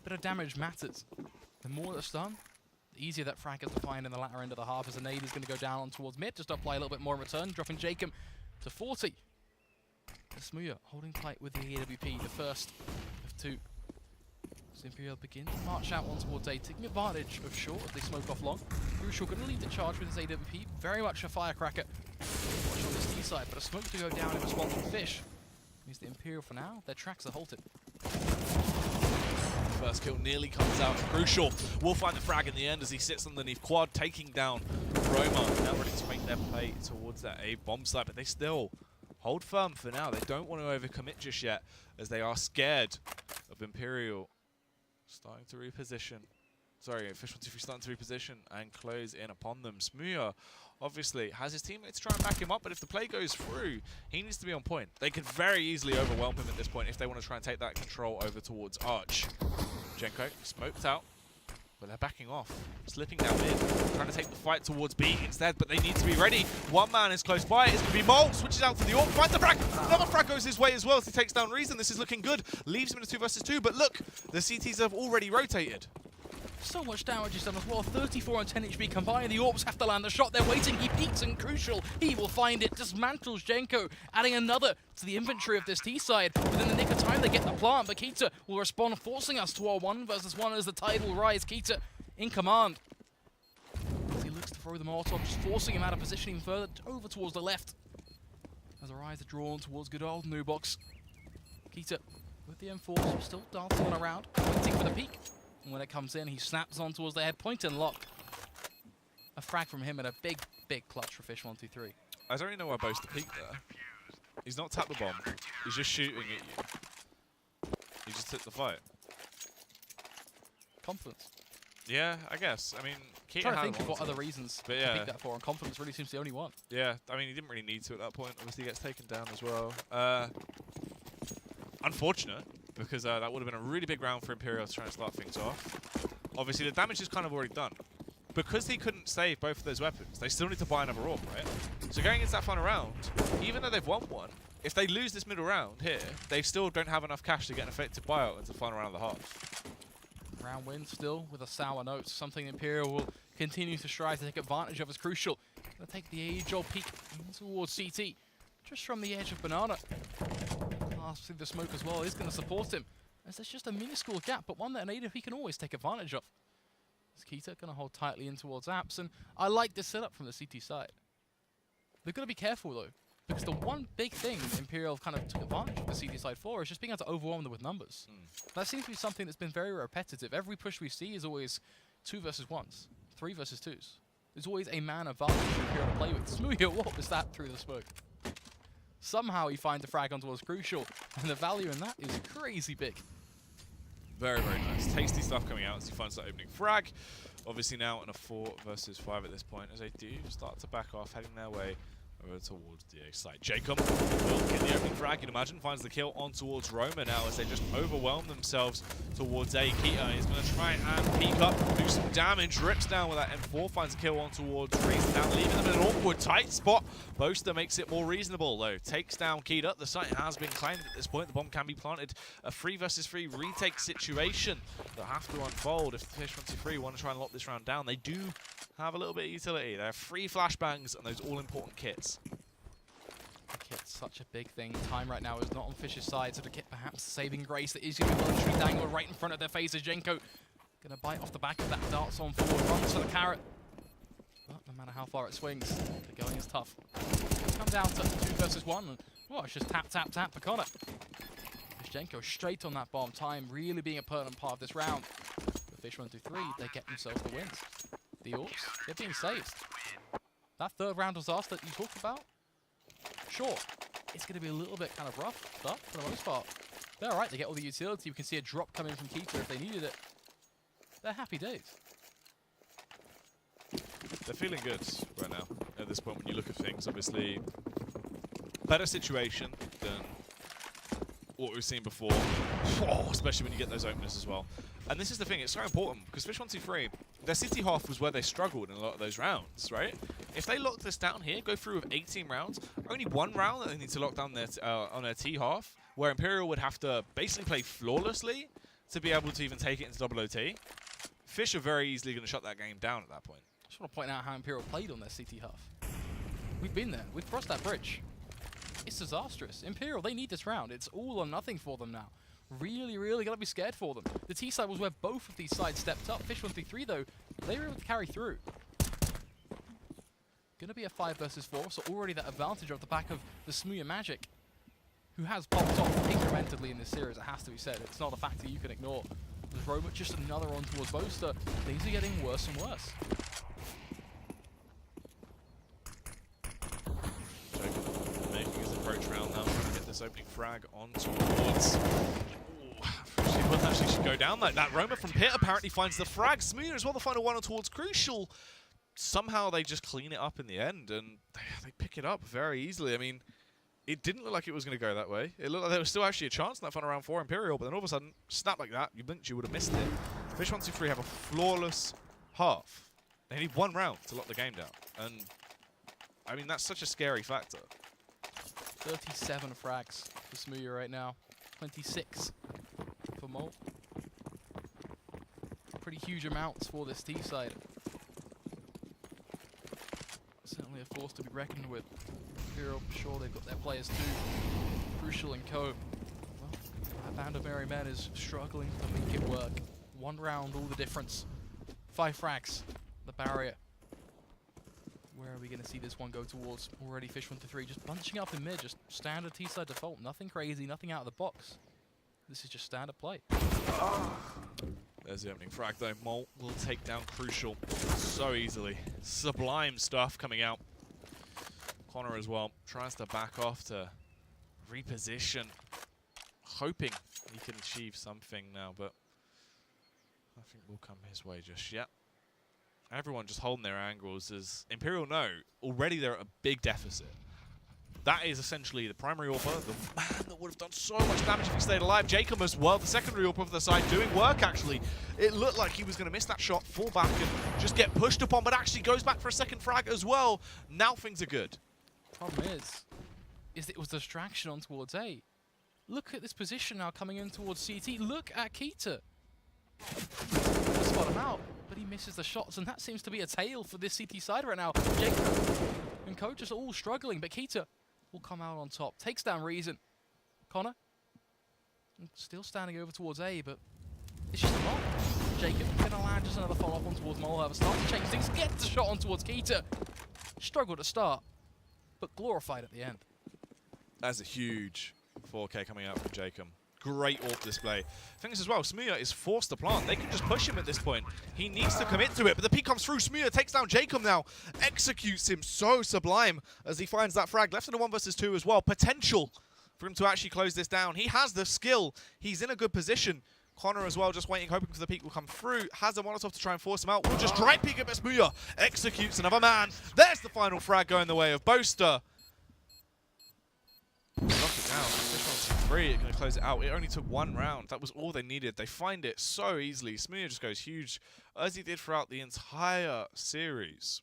bit of damage matters. The more that's done, the easier that frag is to find in the latter end of the half, as the nade is going to go down on towards mid, just to apply a little bit more in return, dropping Jacob to 40. Smooya holding tight with the AWP, the first of 2. Imperial begin to march out on towards A, taking advantage of short as they smoke off long. Crucial going to lead the charge with his AWP, very much a firecracker. Watch on this T side, but a smoke to go down in response from Fish. Means the Imperial for now, their tracks are halted. First kill nearly comes out. Crucial will find the frag in the end as he sits underneath quad, taking down Roma. Now ready to make their play towards that A bomb site, but they still hold firm for now. They don't want to overcommit just yet, as they are scared of Imperial starting to reposition. Sorry, Fish123 starting to reposition and close in upon them. Smooya obviously has his teammates try and back him up, but if the play goes through, he needs to be on point. They could very easily overwhelm him at this point if they want to try and take that control over towards Arch. Jenko smoked out, but they're backing off, slipping down in, trying to take the fight towards B instead, but they need to be ready. One man is close by, it's going to be Mole, switches out to the AWP, finds the frag, another frag goes his way as well as he takes down Reason. This is looking good, leaves him in a 2 versus 2, but look, the CTs have already rotated. So much damage is done as well. 34 and 10 HP combined. The AWPs have to land the shot. They're waiting. He peeks and Crucial. He will find it. Dismantles Jenko, adding another to the inventory of this T side. Within the nick of time, they get the plant, but Kita will respond, forcing us to our 1 versus 1 as the tide will rise. Kita in command. As he looks to throw the Molotov, just forcing him out of position even further over towards the left. As our eyes are drawn towards good old Nubox. Kita with the M4, still dancing on around, waiting for the peak. And when it comes in, he snaps on towards the head, point and lock. A frag from him and a big, big clutch for Fish123. I don't really know why Bo's the peak there. He's not tapped the bomb. He's just shooting at you. He just took the fight. Confidence. Yeah, I guess. I mean, I'm trying to think of what other reasons to pick that for, and confidence really seems the only one. Yeah, I mean, he didn't really need to at that point. Obviously, he gets taken down as well. Unfortunate, because that would have been a really big round for Imperial to try and start things off. Obviously, the damage is kind of already done. Because he couldn't save both of those weapons, they still need to buy another AWP, right? So going into that final round, even though they've won one, if they lose this middle round here, they still don't have enough cash to get an effective buyout into the final round of the half. Round win still with a sour note, something Imperial will continue to strive to take advantage of as Crucial. Gonna take the age-old peek towards CT, just from the edge of Banana. Pass through the smoke as well is going to support him, as there's just a minuscule gap, but one that an ADP can always take advantage of. As Kita going to hold tightly in towards Apps, and I like this setup from the CT side. They've got to be careful though, because the one big thing Imperial kind of took advantage of the CT side for is just being able to overwhelm them with numbers. That seems to be something that's been very repetitive. Every push we see is always 2 versus 1s, 3 versus 2s. There's always a man advantage for Imperial to play with. Smooya, what was that through the smoke? Somehow he finds a frag on towards Crucial, and the value in that is crazy big. Very, very nice. Tasty stuff coming out as he finds that opening frag. Obviously now in a 4 versus 5 at this point, as they do start to back off, heading their way over towards the A side. Jacob will get the opening frag, you'd imagine, finds the kill on towards Roma now as they just overwhelm themselves towards A. Kita is going to try and peek up, do some damage, rips down with that M4, finds a kill on towards Reason, now leaving them in an awkward, tight spot. Boaster makes it more reasonable though, takes down Kita. The site has been claimed at this point, the bomb can be planted. A 3 versus 3 retake situation that have to unfold if the Fish123 want to try and lock this round down. They do have a little bit of utility. They have 3 flashbangs and those all-important kits. The kit's such a big thing. Time right now is not on Fish's side, so the kit perhaps saving grace that is going to be literally dangled right in front of their faces. Jenko going to bite off the back of that, darts on forward, runs for the carrot. But no matter how far it swings, the going is tough. Come down to 2 versus 1, and well, it's just tap, tap, tap for Connor. Jenko straight on that bomb. Time really being a pertinent part of this round. The Fish123, they get themselves the wins. The AWPs, they're being saved. That 3rd round disaster that you talked about, sure, it's going to be a little bit kind of rough, but for the most part, they're alright. They get all the utility. We can see a drop coming from Kita if they needed it. They're happy days. They're feeling good right now at this point when you look at things. Obviously, better situation than what we've seen before, especially when you get those openers as well. And this is the thing, it's so important, because Fish123, their city half was where they struggled in a lot of those rounds, right? If they lock this down here, go through with 18 rounds, only 1 round that they need to lock down their on their T half, where Imperial would have to basically play flawlessly to be able to even take it into double OT. Fish are very easily going to shut that game down at that point. I just want to point out how Imperial played on their CT half. We've been there. We've crossed that bridge. It's disastrous. Imperial, they need this round. It's all or nothing for them now. Really, really got to be scared for them. The T side was where both of these sides stepped up. Fish123, though, they were able to carry through. Going to be a 5 versus 4, so already that advantage off the back of the Smooya Magic, who has popped off incrementally in this series, it has to be said. It's not a factor you can ignore. There's Robot, just another on towards Boaster. Things are getting worse and worse. Making his approach round now, trying to get this opening frag on towards. Ooh, actually should go down like that. Roma from Pit apparently finds the frag. Smooya as well, the final one towards Crucial. Somehow they just clean it up in the end, and they pick it up very easily. I mean, it didn't look like it was going to go that way. It looked like there was still actually a chance in that final round for Imperial, but then all of a sudden, snap like that, you blinked, you would have missed it. Fish123 have a flawless half. They need one round to lock the game down, and I mean, that's such a scary factor. 37 frags for Smooya right now. 26 for Molt. Pretty huge amounts for this T side. Certainly a force to be reckoned with. Imperial, sure, they've got their players too. Crucial and Co. Well, that band of merry men is struggling to make it work. One round, all the difference. 5 frags, the barrier. Where are we going to see this one go towards? Already Fish123 just bunching up in mid, just standard T-side default. Nothing crazy, nothing out of the box. This is just standard play. There's the opening frag though. Molt will take down Crucial so easily. Sublime stuff coming out. Connor as well tries to back off to reposition, hoping he can achieve something now, but nothing will come his way just yet. Everyone just holding their angles as Imperial know already they're at a big deficit. That is essentially the primary AWPer, the man that would have done so much damage if he stayed alive. Jacob as well, the secondary AWPer for the side, doing work actually. It looked like he was going to miss that shot, fall back and just get pushed upon, but actually goes back for a second frag as well. Now things are good. Problem is it was the distraction on towards A. Look at this position now coming in towards CT. Look at Keita. Spot him out, but he misses the shots, and that seems to be a tale for this CT side right now. Jacob and Coach just all struggling, but Keita will come out on top. Takes down Reason. Connor still standing over towards A, but it's just a lot. Jacob gonna land just another follow-up on towards Mole, however, start to change things, get the shot on towards Keita. Struggled to start, but glorified at the end. That's a huge 4K coming out from Jacob. Great AWP display. Things as well, Smooya is forced to plant. They can just push him at this point. He needs to commit to it, but the peek comes through. Smooya takes down Jacob now. Executes him so sublime as he finds that frag. Left in a 1 versus 2 as well. Potential for him to actually close this down. He has the skill. He's in a good position. Connor as well, just waiting, hoping for the peek will come through. Has a Molotov to try and force him out. Will just dry peek at Smooya. Executes another man. There's the final frag going the way of Boaster. Lock it down. Fish123 are going to close it out. It only took 1 round. That was all they needed. They find it so easily. Smooya just goes huge, as he did throughout the entire series.